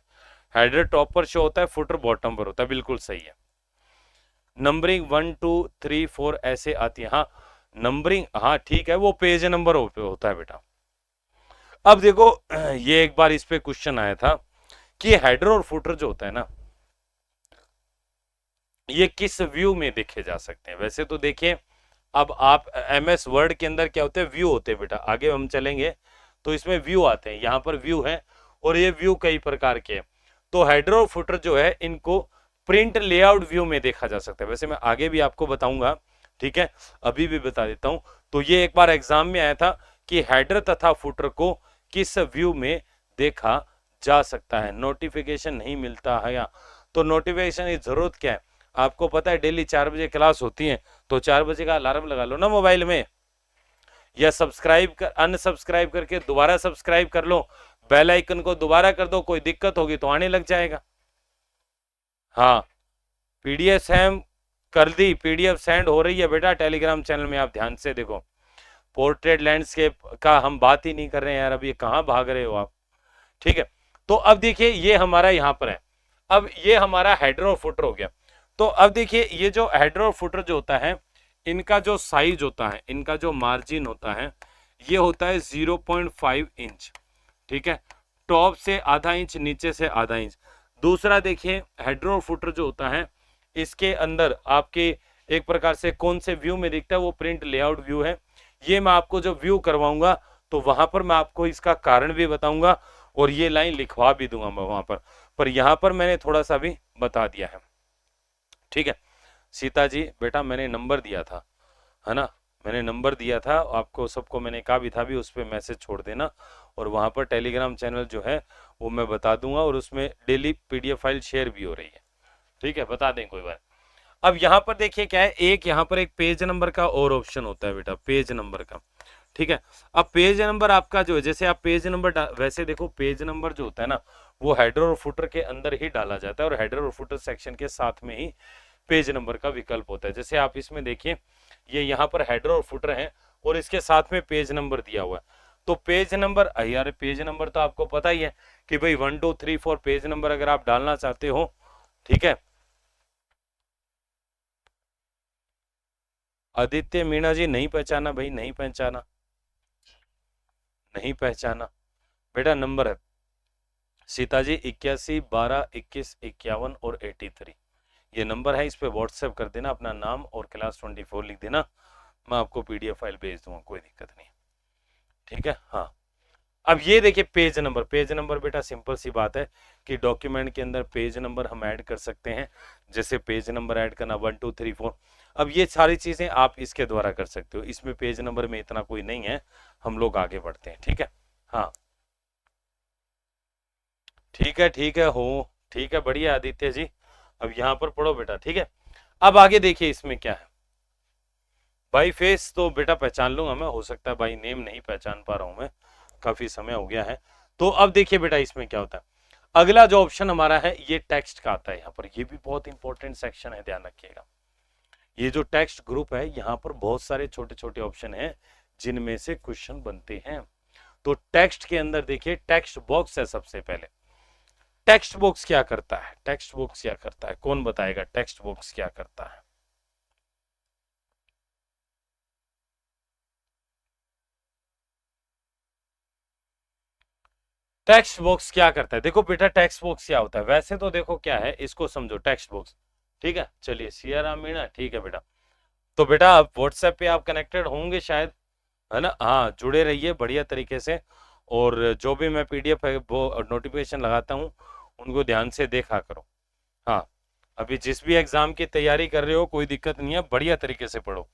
हेडर टॉप पर शो होता है, फुटर बॉटम पर होता है, बिल्कुल सही है। नंबरिंग 1 2 3 4 ऐसे आती है, हाँ नंबरिंग, हाँ ठीक है, वो पेज नंबर होता है बेटा। अब देखो ये एक बार इस पे क्वेश्चन आया था कि हेडर और फुटर जो होता है ना, ये किस व्यू में देखे जा सकते हैं। वैसे तो देखिए अब आप MS वर्ड के अंदर क्या होते हैं, व्यू होते हैं बेटा, आगे हम चलेंगे तो इसमें व्यू आते हैं, यहाँ पर व्यू है और ये व्यू कई प्रकार के हैं। तो हेडर और फुटर जो है इनको प्रिंट लेआउट व्यू में देखा जा सकता है। वैसे मैं आगे भी आपको बताऊंगा, ठीक है, अभी भी बता देता हूं। तो ये एक बार एग्जाम में आया था कि हेडर तथा फुटर को किस व्यू में देखा जा सकता है। नोटिफिकेशन नहीं मिलता है या तो नोटिफिकेशन की जरूरत क्या है, आपको पता है डेली 4 बजे क्लास होती है, तो 4 बजे का अलार्म लगा लो ना मोबाइल में, या सब्सक्राइब कर अनसब्सक्राइब करके दोबारा सब्सक्राइब कर लो, बेल आइकन को दोबारा कर दो, कोई दिक्कत होगी तो आने लग जाएगा। हाँ, पीडीएफ सेंड कर दी, पीडीएफ सेंड हो रही है बेटा टेलीग्राम चैनल में, आप ध्यान से देखो। पोर्ट्रेट लैंडस्केप का हम बात ही नहीं कर रहे हैं यार, अब ये कहाँ भाग रहे हो आप। ठीक है, तो अब देखिए ये हमारा यहाँ पर है, अब ये हमारा हेडर और फुटर हो गया। तो अब देखिए ये जो हेडर और फुटर जो होता है, इनका जो साइज होता है, इनका जो मार्जिन होता है, ये होता है 0.5 इंच। ठीक है, टॉप से आधा इंच, नीचे से आधा इंच। दूसरा देखिए हेडर और फुटर जो होता है, इसके अंदर आपके एक प्रकार से कौन से व्यू में दिखता है, वो प्रिंट लेआउट व्यू है। ये मैं आपको जो व्यू करवाऊंगा तो वहां पर मैं आपको इसका कारण भी बताऊंगा और ये लाइन लिखवा भी दूंगा मैं वहां पर यहां पर मैंने थोड़ा सा भी बता दिया है। ठीक है, सीता जी बेटा मैंने नंबर दिया था, है ना, मैंने नंबर दिया था आपको सबको, मैंने कहा भी था भी उस पर मैसेज छोड़ देना, और वहां पर टेलीग्राम चैनल जो है वो मैं बता दूंगा, और उसमें डेली पीडीएफ फाइल शेयर भी हो रही है। ठीक है, बता दें कोई बात। अब यहाँ पर देखिए क्या है, एक यहाँ पर एक पेज नंबर का और ऑप्शन होता है बेटा, पेज नंबर का। ठीक है, अब पेज नंबर आपका जो है, जैसे आप पेज नंबर वैसे देखो पेज नंबर जो होता है ना, वो हेडर और फुटर के अंदर ही डाला जाता है, और हेडर और फुटर सेक्शन के साथ में ही पेज नंबर का विकल्प होता है। जैसे आप इसमें देखिए ये यहाँ पर हेडर और फुटर है और इसके साथ में पेज नंबर दिया हुआ है। तो पेज नंबर, यार पेज नंबर तो आपको पता ही है कि भाई 1 2 3 4 पेज नंबर अगर आप डालना चाहते हो। ठीक है, आदित्य मीणा जी नहीं पहचाना भाई, नहीं पहचाना, नहीं पहचाना बेटा, नंबर है सीता जी 81 12 21 51 और 83, ये नंबर है, इस पे व्हाट्सएप कर देना, अपना नाम और क्लास 24 लिख देना, मैं आपको पीडीएफ फाइल भेज दूंगा, कोई दिक्कत नहीं। ठीक है, हाँ। अब ये देखिए पेज नंबर, पेज नंबर बेटा सिंपल सी बात है कि डॉक्यूमेंट के अंदर पेज नंबर हम ऐड कर सकते हैं, जैसे पेज नंबर ऐड करना 1 2 3 4। अब ये सारी चीजें आप इसके द्वारा कर सकते हो, इसमें पेज नंबर में इतना कोई नहीं है, हम लोग आगे बढ़ते हैं। ठीक है, हाँ ठीक है हो, ठीक है बढ़िया आदित्य जी, अब यहाँ पर पढ़ो बेटा। ठीक है, अब आगे देखिए इसमें क्या है, भाई फेस तो बेटा पहचान लूंगा मैं, हो सकता है भाई नेम नहीं पहचान पा रहा हूं मैं, काफी समय हो गया है। तो अब देखिए बेटा इसमें क्या होता है, अगला जो ऑप्शन हमारा है ये टेक्स्ट का आता है यहाँ पर, ये भी बहुत इंपॉर्टेंट सेक्शन है, ध्यान रखिएगा। ये जो टेक्स्ट ग्रुप है यहाँ पर बहुत सारे छोटे छोटे ऑप्शन हैं जिनमें से क्वेश्चन बनते हैं। तो टेक्स्ट के अंदर देखिए टेक्स्ट बॉक्स है सबसे पहले। टेक्स्ट बॉक्स क्या करता है, टेक्स्ट बॉक्स क्या करता है, कौन बताएगा टेक्स्ट बॉक्स क्या करता है। टेक्स्ट बॉक्स क्या करता है, देखो बेटा टेक्स्ट बॉक्स क्या होता है, वैसे तो देखो क्या है, इसको समझो टेक्स्ट बॉक्स। ठीक है, चलिए सिया राम मीणा, ठीक है बेटा। तो बेटा आप व्हाट्सएप पे आप कनेक्टेड होंगे शायद, है ना, हाँ जुड़े रहिए बढ़िया तरीके से, और जो भी मैं पीडीएफ है वो नोटिफिकेशन लगाता हूँ उनको ध्यान से देखा करो। हाँ, अभी जिस भी एग्जाम की तैयारी कर रहे हो कोई दिक्कत नहीं है, बढ़िया तरीके से पढ़ो।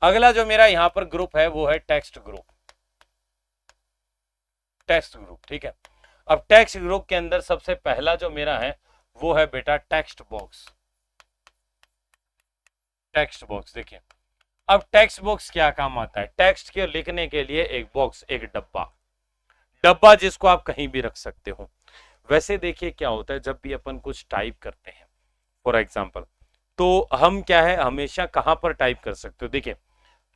अगला जो मेरा यहाँ पर ग्रुप है वो है टेक्स्ट ग्रुप, टेक्स्ट ग्रुप। ठीक है, अब टेक्स्ट ग्रुप के अंदर सबसे पहला जो मेरा है वो है बेटा टेक्स्ट बॉक्स, टेक्स्ट बॉक्स। देखिए अब टेक्स्ट बॉक्स क्या काम आता है, टेक्स्ट के लिखने के लिए एक बॉक्स, एक डब्बा, डब्बा जिसको आप कहीं भी रख सकते हो। वैसे देखिए क्या होता है जब भी अपन कुछ टाइप करते हैं फॉर एग्जाम्पल, तो हम क्या है हमेशा कहां पर टाइप कर सकते हो, देखिए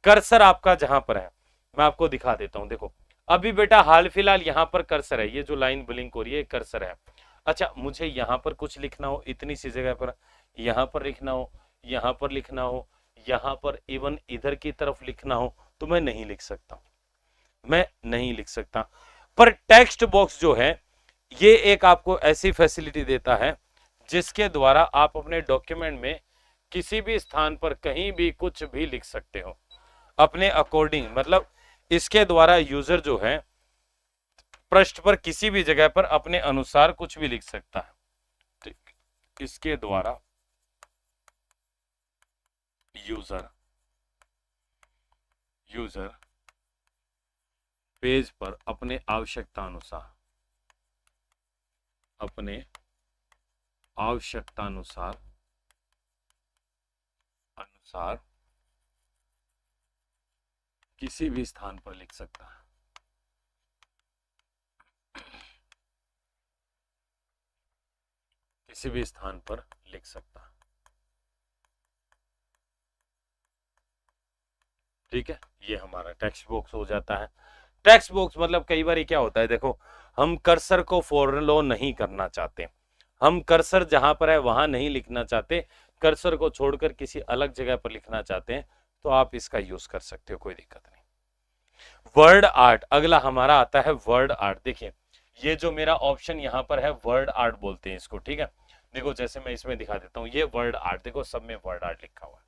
कर्सर आपका जहां पर है, मैं आपको दिखा देता हूं। देखो अभी बेटा हाल फिलहाल यहाँ पर कर्सर है, ये जो लाइन ब्लिंक हो रही है कर्सर है। अच्छा मुझे यहाँ पर कुछ लिखना हो, इतनी सी जगह पर, यहाँ पर लिखना हो, यहाँ पर लिखना हो, यहाँ पर इवन इधर की तरफ लिखना हो, तो मैं नहीं लिख सकता, मैं नहीं लिख सकता। पर टेक्स्ट बॉक्स जो है ये एक आपको ऐसी फैसिलिटी देता है जिसके द्वारा आप अपने डॉक्यूमेंट में किसी भी स्थान पर कहीं भी कुछ भी लिख सकते हो अपने अकॉर्डिंग, मतलब इसके द्वारा यूजर जो है पृष्ठ पर किसी भी जगह पर अपने अनुसार कुछ भी लिख सकता है। ठीक, इसके द्वारा यूजर यूजर पेज पर अपने आवश्यकता अनुसार अनुसार किसी भी स्थान पर लिख सकता है। किसी भी स्थान पर लिख सकता है। ठीक है, ये हमारा टेक्स्ट बॉक्स हो जाता है। टेक्स्ट बॉक्स मतलब कई बार क्या होता है, देखो हम कर्सर को फॉलो नहीं करना चाहते, हम कर्सर जहां पर है वहां नहीं लिखना चाहते, कर्सर को छोड़कर किसी अलग जगह पर लिखना चाहते हैं, तो आप इसका यूज कर सकते हो, कोई दिक्कत नहीं। वर्ड आर्ट, अगला हमारा आता है वर्ड आर्ट। देखिए ये जो मेरा ऑप्शन यहाँ पर है वर्ड आर्ट बोलते हैं इसको। ठीक है, देखो जैसे मैं इसमें दिखा देता हूँ, ये वर्ड आर्ट, देखो सब में वर्ड आर्ट लिखा हुआ है,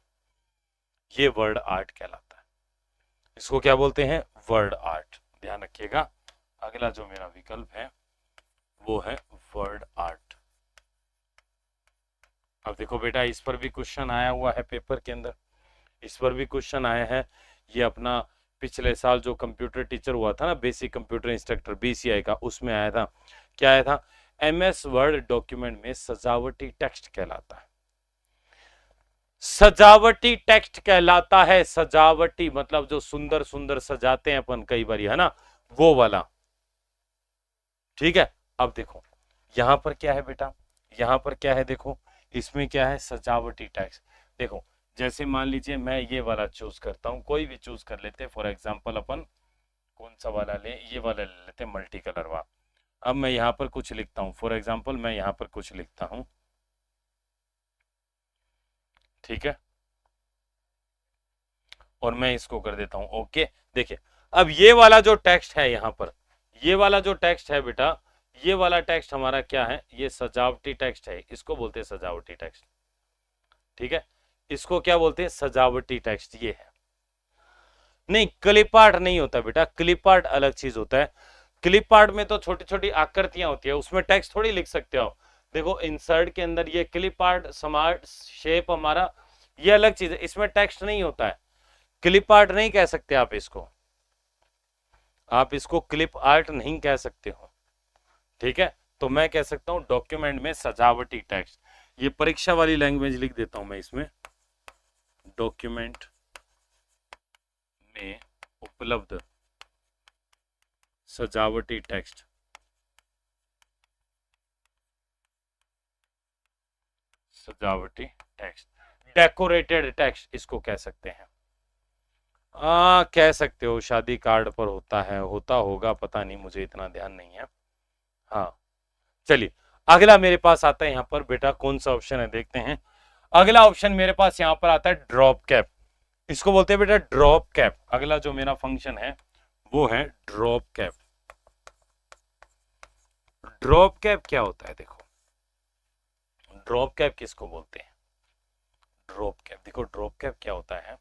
ये वर्ड आर्ट कहलाता है। इसको क्या बोलते हैं? वर्ड आर्ट, ध्यान रखिएगा। अगला जो मेरा विकल्प है वो है वर्ड आर्ट। अब देखो बेटा इस पर भी क्वेश्चन आया हुआ है पेपर के अंदर, इस पर भी क्वेश्चन आया है। ये अपना पिछले साल जो कंप्यूटर टीचर हुआ था ना, बेसिक कंप्यूटर इंस्ट्रक्टर BCI का, उसमें आया था। क्या आया था? MS वर्ड डॉक्यूमेंट में सजावटी टेक्स्ट कहलाता है। सजावटी टेक्स्ट कहलाता है, सजावटी मतलब जो सुंदर सुंदर सजाते हैं अपन कई बार, है ना, वो वाला। ठीक है, अब देखो यहां पर क्या है बेटा, यहां पर क्या है, देखो इसमें क्या है, सजावटी टेक्स्ट। देखो जैसे मान लीजिए मैं ये वाला चूज करता हूं, कोई भी चूज कर लेते हैं, फॉर एग्जांपल अपन कौन सा वाला ले, ये वाला ले लेते हैं, मल्टी कलर वाला। अब मैं यहाँ पर कुछ लिखता हूँ, फॉर एग्जांपल मैं यहाँ पर कुछ लिखता हूँ, ठीक है, और मैं इसको कर देता हूँ ओके। देखिए अब ये वाला जो टेक्स्ट है यहाँ पर, ये वाला जो टेक्स्ट है बेटा, ये वाला टेक्स्ट हमारा क्या है, ये सजावटी टेक्स्ट है, इसको बोलते हैं सजावटी टेक्स्ट। ठीक है, इसको क्या बोलते हैं, सजावटी टेक्स्ट। ये है, नहीं क्लिप आर्ट नहीं होता बेटा, क्लिप आर्ट अलग चीज होता है। क्लिप आर्ट में तो छोटी छोटी आकृतियां होती है, उसमें टेक्स्ट थोड़ी लिख सकते हो। देखो इंसर्ट के अंदर ये क्लिप आर्ट स्मार्ट शेप हमारा, ये अलग चीज है, इसमें टेक्स्ट नहीं होता है। क्लिप आर्ट नहीं कह सकते आप इसको, आप इसको क्लिप आर्ट नहीं कह सकते हो। ठीक है, तो मैं कह सकता हूं डॉक्यूमेंट में सजावटी टेक्स्ट। ये परीक्षा वाली लैंग्वेज लिख देता हूं मैं इसमें, डॉक्यूमेंट में उपलब्ध सजावटी टेक्स्ट। सजावटी टेक्स्ट, डेकोरेटेड टेक्स्ट इसको कह सकते हैं। कह सकते हो, शादी कार्ड पर होता है, होता होगा, पता नहीं, मुझे इतना ध्यान नहीं है। हाँ चलिए, अगला मेरे पास आता है यहाँ पर बेटा, कौन सा ऑप्शन है देखते हैं। अगला ऑप्शन मेरे पास यहाँ पर आता है ड्रॉप कैप, इसको बोलते हैं बेटा ड्रॉप कैप। अगला जो मेरा फंक्शन है वो है ड्रॉप कैप। ड्रॉप कैप क्या होता है, देखो ड्रॉप कैप किसको बोलते हैं, ड्रॉप कैप, देखो ड्रॉप कैप क्या होता है।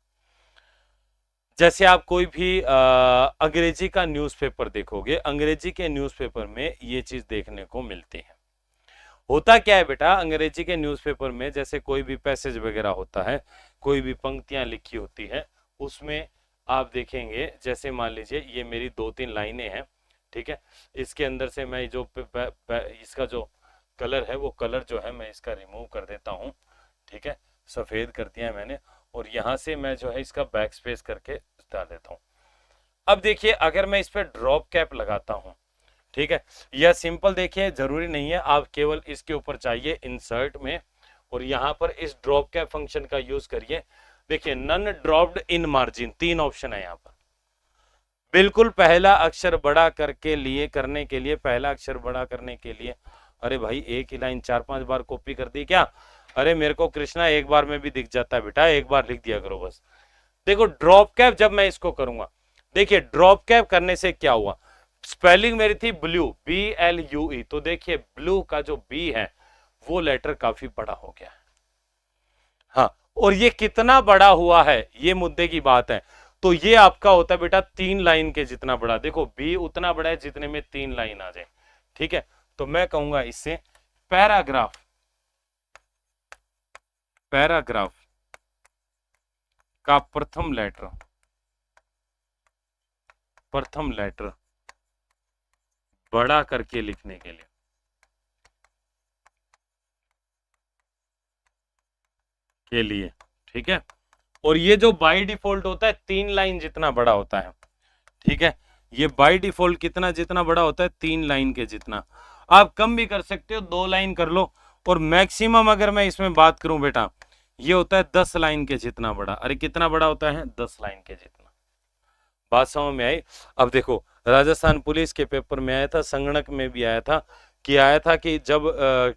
जैसे आप कोई भी अंग्रेजी का न्यूज़पेपर देखोगे, अंग्रेजी के न्यूज़पेपर में ये चीज देखने को मिलती है। होता क्या है बेटा, अंग्रेजी के न्यूज़पेपर में जैसे कोई भी पैसेज वगैरह होता है, कोई भी पंक्तियां लिखी होती है, उसमें आप देखेंगे, जैसे मान लीजिए ये मेरी 2-3 लाइनें हैं, ठीक है, इसके अंदर से मैं जो इसका जो कलर है, वो कलर जो है मैं इसका रिमूव कर देता हूँ। ठीक है, सफेद कर दिया है मैंने, और यहां से मैं जो है इसका बैक स्पेस करके डाल देता हूँ। अब देखिए अगर मैं इस पर ड्रॉप कैप लगाता हूँ, ठीक है, यह सिंपल, देखिए जरूरी नहीं है, आप केवल इसके ऊपर चाहिए इंसर्ट में, और यहां पर इस ड्रॉप कैप फंक्शन का यूज करिए। देखिए none dropped in margin, 3 option है यहाँ पर। बिल्कुल पहला अक्षर बड़ा करके लिए करने के लिए, पहला अक्षर बड़ा करने के लिए, अरे भाई एक ही लाइन 4-5 बार कॉपी कर दी क्या? अरे मेरे को कृष्णा एक बार में भी दिख जाता है बेटा, एक बार लिख दिया करो बस। देखो ड्रॉप कैप जब मैं इसको करूंगा, देखिए ड्रॉप कैप करने से क्या हुआ, स्पेलिंग मेरी थी ब्लू, BLUE, तो देखिए ब्लू का जो बी है वो लेटर काफी बड़ा हो गया है। हाँ, और ये कितना बड़ा हुआ है ये मुद्दे की बात है। तो ये आपका होता है बेटा 3 लाइन के जितना बड़ा, देखो बी उतना बड़ा है जितने में 3 लाइन आ जाए। ठीक है, तो मैं कहूंगा इससे पैराग्राफ, पैराग्राफ का प्रथम लेटर प्रथम लेटर बड़ा करके लिखने के लिए ठीक है। और ये जो बाय डिफॉल्ट होता है 3 लाइन जितना बड़ा होता है, ठीक है। ये बाय डिफॉल्ट कितना जितना बड़ा होता है 3 लाइन के जितना। आप कम भी कर सकते हो, 2 लाइन कर लो। और मैक्सिमम अगर मैं इसमें बात करूं बेटा, ये होता है 10 लाइन के जितना बड़ा। अरे कितना बड़ा होता है? 10 लाइन के जितना। बात समझ में आई? अब देखो, राजस्थान पुलिस के पेपर में आया था, संगणक में भी आया था कि जब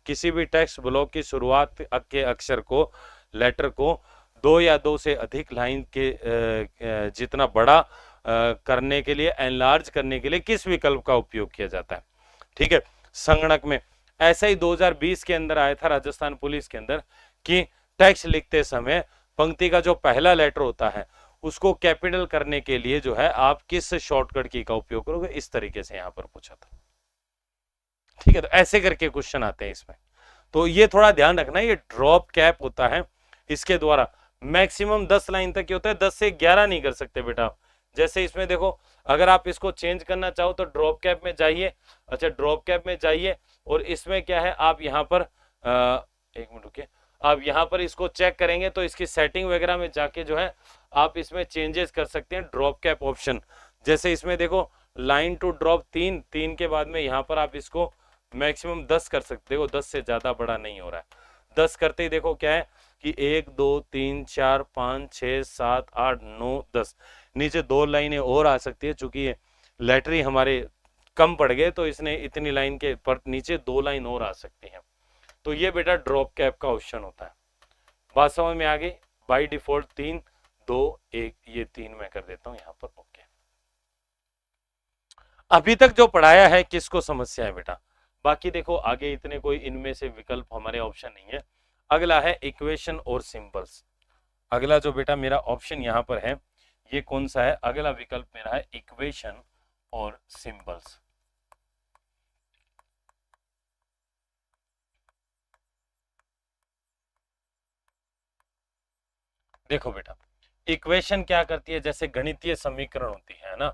किसी भी टेक्स्ट ब्लॉक की शुरुआत के अक्षर को, लेटर को 2 या 2 से अधिक लाइन के जितना बड़ा करने के लिए, एनलार्ज करने के लिए किस विकल्प का उपयोग किया जाता है, ठीक है। संगणक में ऐसा ही 2020 के अंदर आया था राजस्थान पुलिस के अंदर कि टेक्स्ट लिखते समय पंक्ति का जो पहला लेटर होता है उसको कैपिटल करने के लिए जो है आप किस शॉर्टकट की का उपयोग करोगे, इस तरीके से यहां पर पूछा था, ठीक है। तो ऐसे करके क्वेश्चन आते हैं इसमें, तो ये थोड़ा ध्यान रखना। ये ड्रॉप कैप होता है, इसके द्वारा मैक्सिमम 10 लाइन तक होता है, 10 से 11 नहीं कर सकते बेटा। जैसे इसमें देखो, अगर आप इसको चेंज करना चाहो तो ड्रॉप कैप में जाइए। अच्छा, ड्रॉप कैप में जाइए और इसमें क्या है, आप यहाँ पर एक मिनट रुकिए, आप यहाँ पर इसको चेक करेंगे तो इसकी सेटिंग वगैरह में जाके जो है आप इसमें चेंजेस कर सकते हैं, ड्रॉप कैप ऑप्शन। जैसे इसमें देखो, लाइन टू ड्रॉप 3 के बाद में यहाँ पर आप इसको मैक्सिमम 10 कर सकते हो, 10 से ज्यादा बड़ा नहीं हो रहा है। 10 करते ही देखो क्या है कि 1 2 3 4 5 6 7 8 9 10, नीचे 2 लाइनें और आ सकती है। चूंकि ये लेटर ही हमारे कम पड़ गए तो इसने इतनी लाइन के पर नीचे 2 लाइन और आ सकती हैं। तो ये बेटा ड्रॉप कैप का ऑप्शन होता है। बात समझ में आ गई? बाई डिफॉल्ट 3 2 1, ये 3 मैं कर देता हूं यहां पर। ओके, अभी तक जो पढ़ाया है किसको समस्या है बेटा? बाकी देखो आगे इतने कोई इनमें से विकल्प हमारे ऑप्शन नहीं है। अगला है इक्वेशन और सिंबल्स। अगला जो बेटा मेरा ऑप्शन यहां पर है, ये कौन सा है? अगला विकल्प मेरा है इक्वेशन और सिंबल्स। देखो बेटा, इक्वेशन क्या करती है? जैसे गणितीय समीकरण होती है ना,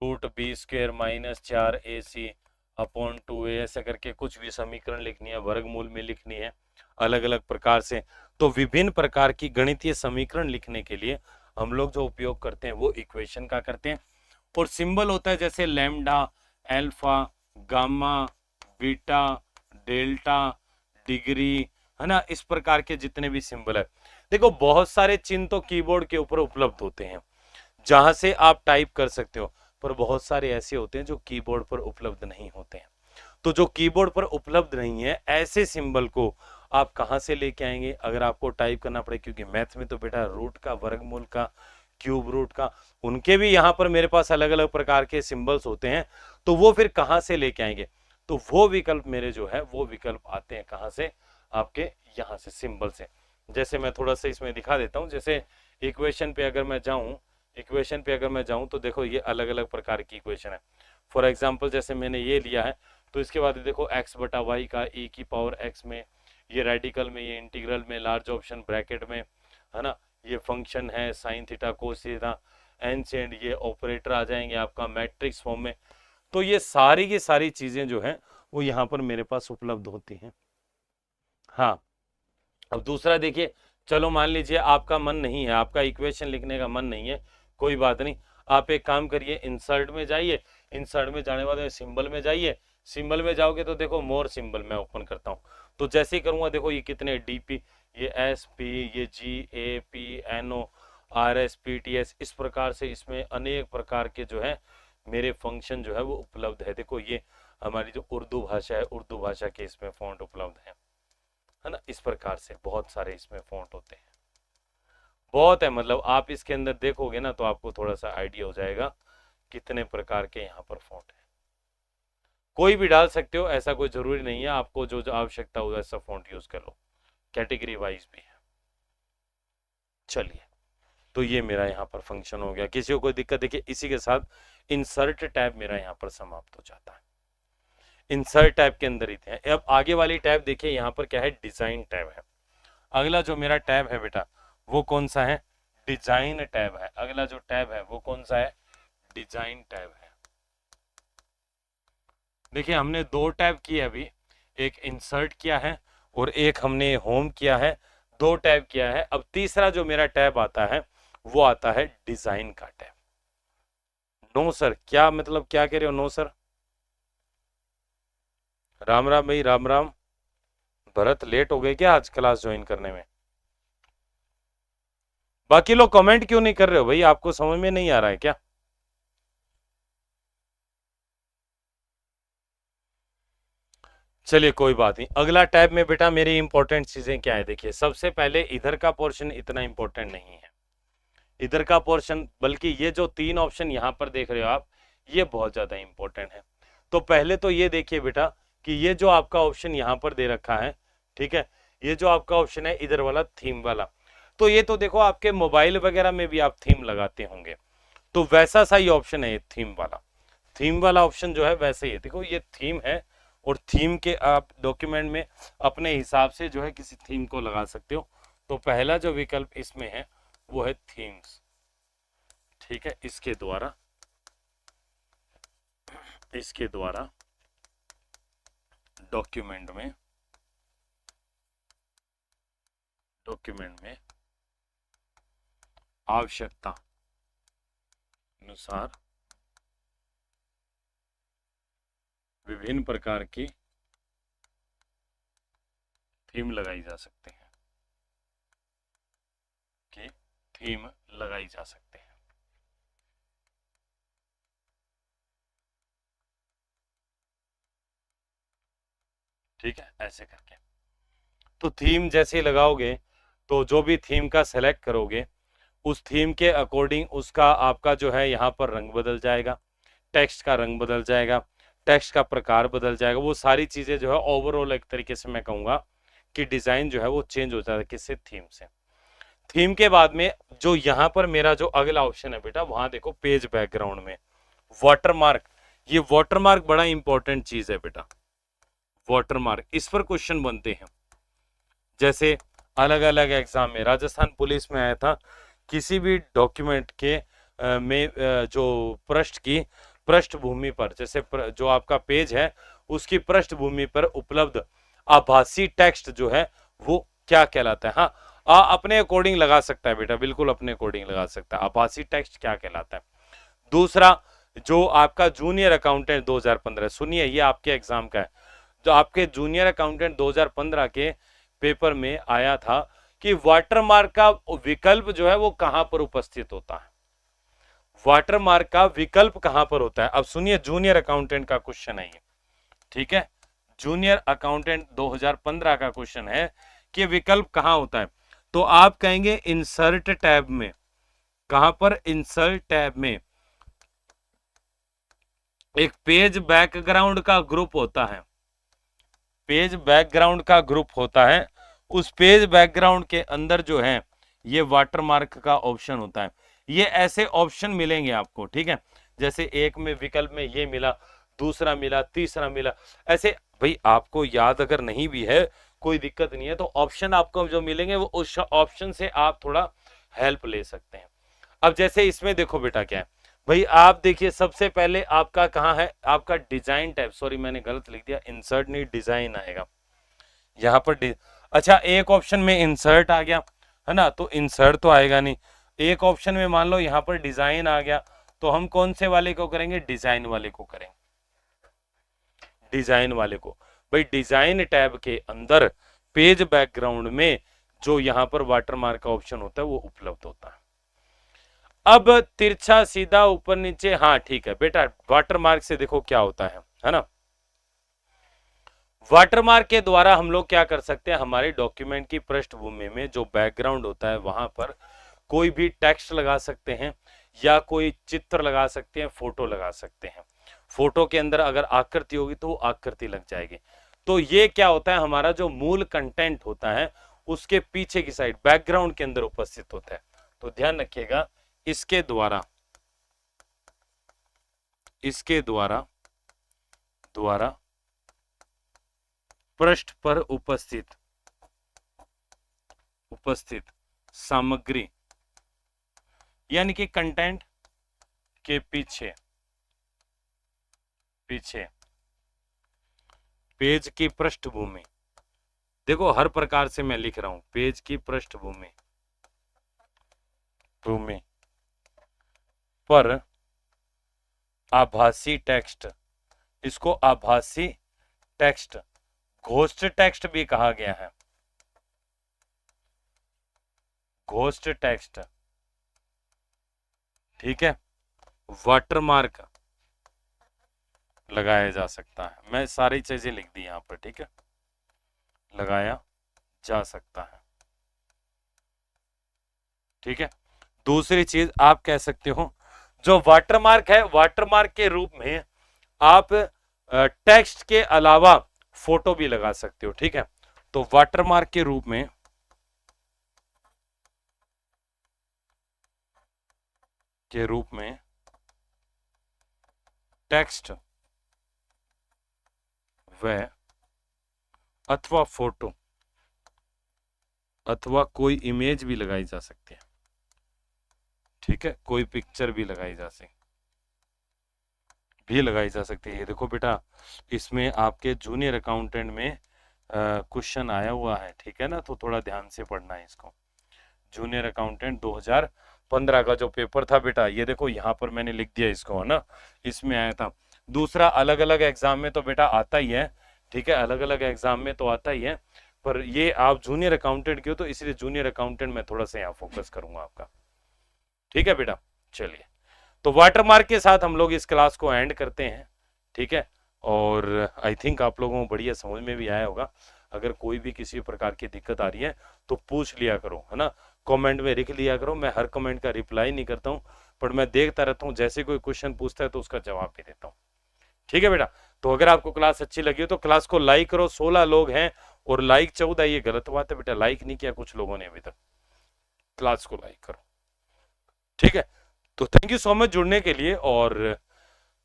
√b² -4ac अपॉन 2a, ऐसे करके कुछ भी समीकरण लिखनी है, वर्गमूल में लिखनी है अलग अलग प्रकार से। तो विभिन्न प्रकार की गणितीय समीकरण लिखने के लिए हम लोग जो उपयोग करते हैं वो इक्वेशन का करते हैं। और सिंबल होता है जैसे lambda, alpha, gamma, beta, delta, degree, है ना, इस प्रकार के जितने भी सिंबल है। देखो बहुत सारे चिन्ह तो कीबोर्ड के ऊपर उपलब्ध होते हैं जहां से आप टाइप कर सकते हो, पर बहुत सारे ऐसे होते हैं जो कीबोर्ड पर उपलब्ध नहीं होते हैं। तो जो कीबोर्ड पर उपलब्ध नहीं है ऐसे सिंबल को आप कहां से लेके आएंगे? अगर आपको टाइप करना पड़े, क्योंकि मैथ में तो बेटा रूट का, वर्गमूल का, क्यूब रूट का, उनके भी यहाँ पर मेरे पास अलग अलग प्रकार के सिंबल्स होते हैं। तो वो फिर कहां से लेके आएंगे? तो वो विकल्प मेरे जो है वो विकल्प आते हैं कहां से? आपके यहाँ से, सिंबल से। जैसे मैं थोड़ा सा इसमें दिखा देता हूँ। जैसे इक्वेशन पे अगर मैं जाऊं तो देखो ये अलग अलग प्रकार की इक्वेशन है। फॉर एग्जांपल जैसे मैंने ये लिया है, तो इसके बाद देखो x बटा वाई का e की पावर x में, ये रेडिकल में, ये इंटीग्रल में, लार्ज ऑप्शन ब्रैकेट में, है ना, ये फंक्शन है साइन थीटा कोस थीटा, एन से एंड, ये ऑपरेटर आ जाएंगे आपका मैट्रिक्स फॉर्म में। तो ये सारी की सारी चीजें जो है वो यहाँ पर मेरे पास उपलब्ध होती हैं। हाँ, अब दूसरा देखिए, चलो मान लीजिए आपका मन नहीं है, आपका इक्वेशन लिखने का मन नहीं है, कोई बात नहीं, आप एक काम करिए, इंसर्ट में जाइए, इंसर्ट में जाने के बाद सिंबल में जाइए। सिंबल में जाओगे तो देखो मोर सिंबल मैं ओपन करता हूँ, तो जैसे ही करूंगा देखो ये कितने डीपी, ये एस पी, ये G A P N O R S P T S, इस प्रकार से इसमें अनेक प्रकार के जो है मेरे फंक्शन जो है वो उपलब्ध है। देखो ये हमारी जो उर्दू भाषा है, उर्दू भाषा के इसमें फॉन्ट उपलब्ध है ना, इस प्रकार से बहुत सारे इसमें फॉन्ट होते हैं, बहुत है। मतलब आप इसके अंदर देखोगे ना तो आपको थोड़ा सा आइडिया हो जाएगा कितने प्रकार के यहाँ पर फॉन्ट है। कोई भी डाल सकते हो, ऐसा कोई जरूरी नहीं है, आपको जो जो आवश्यकता हो ऐसा फॉन्ट यूज कर लो, कैटेगरी वाइज भी है। चलिए, तो ये मेरा यहाँ पर फंक्शन हो गया। किसी को कोई दिक्कत? देखिए इसी के साथ इंसर्ट टैब मेरा यहाँ पर समाप्त हो जाता है। इंसर्ट टैब के अंदर ही थे। अब आगे वाली टैब देखिए, यहाँ पर क्या है? डिजाइन टैब है। अगला जो मेरा टैब है बेटा वो कौन सा है? डिजाइन टैब है। अगला जो टैब है वो कौन सा है? डिजाइन टैब है। देखिए हमने दो टैब किए अभी, एक इंसर्ट किया है और एक हमने होम किया है, दो टैब किया है। अब तीसरा जो मेरा टैब आता है वो आता है डिजाइन का टैब। नो सर, क्या मतलब, क्या कह रहे हो नो सर? राम राम भाई, राम राम। भरत लेट हो गए क्या आज क्लास ज्वाइन करने में? बाकी लोग कमेंट क्यों नहीं कर रहे हो भाई, आपको समझ में नहीं आ रहा है क्या? चलिए कोई बात नहीं। अगला टैब में बेटा मेरी इंपॉर्टेंट चीजें क्या है, देखिए सबसे पहले इधर का पोर्शन इतना इंपॉर्टेंट नहीं है, इधर का पोर्शन, बल्कि ये जो तीन ऑप्शन यहाँ पर देख रहे हो आप, ये बहुत ज्यादा इंपॉर्टेंट है। तो पहले तो ये देखिए बेटा कि ये जो आपका ऑप्शन यहाँ पर दे रखा है, ठीक है, ये जो आपका ऑप्शन है इधर वाला थीम वाला, तो ये तो देखो आपके मोबाइल वगैरह में भी आप थीम लगाते होंगे, तो वैसा सा ही ऑप्शन है ये थीम वाला ऑप्शन जो है वैसे ही है। देखो ये थीम है और थीम के आप डॉक्यूमेंट में अपने हिसाब से जो है किसी थीम को लगा सकते हो। तो पहला जो विकल्प इसमें है वो है थीम्स, ठीक है। इसके द्वारा डॉक्यूमेंट में आवश्यकता अनुसार विभिन्न प्रकार की थीम लगाई जा सकते हैं, ठीक है, ऐसे करके। तो थीम जैसे ही लगाओगे तो जो भी थीम का सेलेक्ट करोगे उस थीम के अकॉर्डिंग उसका आपका जो है यहाँ पर रंग बदल जाएगा, टेक्स्ट का रंग बदल जाएगा, टेक्स्ट का प्रकार बदल जाएगा, वो सारी चीजें जो है ओवरऑल एक तरीके से मैं कहूंगा कि डिजाइन जो है वो चेंज हो जाता है किससे, थीम से। थीम के बाद में जो यहाँ पर मेरा जो अगला ऑप्शन है बेटा, वहां देखो पेज बैकग्राउंड में वाटरमार्क, ये वाटरमार्क बड़ा इंपॉर्टेंट चीज है बेटा। वाटरमार्क, इस पर क्वेश्चन बनते हैं, जैसे अलग अलग एग्जाम में, राजस्थान पुलिस में आया था, किसी भी डॉक्यूमेंट के जो पृष्ठभूमि पर, जैसे जो आपका पेज है उसकी पृष्ठभूमि पर उपलब्ध आभासी टेक्स्ट जो है वो क्या कहलाता है। हाँ, अपने अकॉर्डिंग लगा सकता है बेटा, बिल्कुल अपने अकॉर्डिंग लगा सकता है, आभासी टेक्स्ट क्या कहलाता है। दूसरा, जो आपका जूनियर अकाउंटेंट 2015, सुनिए ये आपके एग्जाम का है, जो आपके जूनियर अकाउंटेंट 2015 के पेपर में आया था कि वाटरमार्क का विकल्प जो है वो कहां पर उपस्थित होता है, वाटरमार्क का विकल्प कहां पर होता है। अब सुनिए, जूनियर अकाउंटेंट का क्वेश्चन है ये, ठीक है, जूनियर अकाउंटेंट 2015 का क्वेश्चन है कि विकल्प कहां होता है। तो आप कहेंगे इंसर्ट टैब में, कहां पर, इंसर्ट टैब में एक पेज बैकग्राउंड का ग्रुप होता है, पेज बैकग्राउंड का ग्रुप होता है, उस पेज बैकग्राउंड के अंदर जो है ये वाटरमार्क का ऑप्शन होता है। ये ऐसे ऑप्शन मिलेंगे आपको, ठीक है, जैसे एक में विकल्प में ये मिला, दूसरा मिला, तीसरा मिला, ऐसे भाई आपको याद अगर नहीं भी है कोई दिक्कत नहीं है, तो ऑप्शन आपको जो मिलेंगे वो उस ऑप्शन से आप थोड़ा हेल्प ले सकते हैं। अब जैसे इसमें देखो बेटा क्या है भाई, आप देखिए सबसे पहले आपका कहाँ है, आपका डिजाइन टैब, सॉरी मैंने गलत लिख दिया, इंसर्ट नहीं डिजाइन आएगा यहाँ पर। अच्छा, एक ऑप्शन में इंसर्ट आ गया है ना, तो इंसर्ट तो आएगा नहीं, एक ऑप्शन में मान लो यहाँ पर डिजाइन आ गया, तो हम कौन से वाले को करेंगे, डिजाइन वाले को करेंगे, डिजाइन वाले को। भाई डिजाइन टैब के अंदर पेज बैकग्राउंड में जो यहाँ पर वाटरमार्क का ऑप्शन होता है वो उपलब्ध होता है। अब तिरछा सीधा ऊपर नीचे, हाँ ठीक है बेटा, वाटरमार्क से देखो क्या होता है ना, वाटरमार्क के द्वारा हम लोग क्या कर सकते हैं, हमारे डॉक्यूमेंट की पृष्ठभूमि में जो बैकग्राउंड होता है वहां पर कोई भी टेक्स्ट लगा सकते हैं या कोई चित्र लगा सकते हैं, फोटो लगा सकते हैं। फोटो के अंदर अगर आकृति होगी तो वो आकृति लग जाएगी। तो ये क्या होता है, हमारा जो मूल कंटेंट होता है उसके पीछे की साइड बैकग्राउंड के अंदर उपस्थित होता है। तो ध्यान रखिएगा, इसके द्वारा पृष्ठ पर उपस्थित सामग्री यानी कि कंटेंट के पीछे पीछे पेज की पृष्ठभूमि, देखो हर प्रकार से मैं लिख रहा हूं, पेज की पृष्ठभूमि भूमि पर आभासी टेक्स्ट, इसको आभासी टेक्स्ट, घोस्ट टेक्स्ट भी कहा गया है, घोस्ट टेक्स्ट, ठीक है, वाटरमार्क लगाया जा सकता है। मैं सारी चीजें लिख दी यहां पर, ठीक है, लगाया जा सकता है, ठीक है। दूसरी चीज आप कह सकते हो, जो वाटरमार्क है, वाटरमार्क के रूप में आप टेक्स्ट के अलावा फोटो भी लगा सकते हो, ठीक है। तो वाटरमार्क के रूप में टेक्स्ट व अथवा फोटो अथवा कोई इमेज भी लगाई जा सकती है, ठीक है, कोई पिक्चर भी लगाई जा सकती है। ये देखो बेटा, इसमें आपके जूनियर अकाउंटेंट में क्वेश्चन आया हुआ है, ठीक है ना, तो थोड़ा ध्यान से पढ़ना है इसको। जूनियर अकाउंटेंट 2015 का जो पेपर था बेटा, ये देखो यहाँ पर मैंने लिख दिया इसको, है ना, इसमें आया था। दूसरा, अलग अलग एग्जाम में तो बेटा आता ही है, ठीक है, अलग अलग एग्जाम में तो आता ही है, पर ये आप जूनियर अकाउंटेंट के हो तो इसलिए जूनियर अकाउंटेंट में थोड़ा सा यहाँ फोकस करूंगा आपका, ठीक है बेटा। चलिए, तो वाटरमार्क के साथ हम लोग इस क्लास को एंड करते हैं, ठीक है। और आई थिंक आप लोगों को बढ़िया समझ में भी आया होगा। अगर कोई भी किसी प्रकार की दिक्कत आ रही है तो पूछ लिया करो, है ना, कमेंट में लिख लिया करो। मैं हर कमेंट का रिप्लाई नहीं करता हूँ, पर मैं देखता रहता हूँ, जैसे कोई क्वेश्चन पूछता है तो उसका जवाब भी देता हूँ, ठीक है बेटा। तो अगर आपको क्लास अच्छी लगी हो तो क्लास को लाइक करो। 16 लोग हैं और लाइक 14, ये गलत बात है बेटा, लाइक नहीं किया कुछ लोगों ने अभी तक। क्लास को लाइक करो, ठीक है। तो थैंक यू सो मच जुड़ने के लिए, और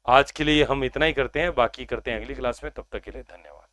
आज के लिए हम इतना ही करते हैं, बाकी करते हैं अगली क्लास में। तब तक के लिए धन्यवाद।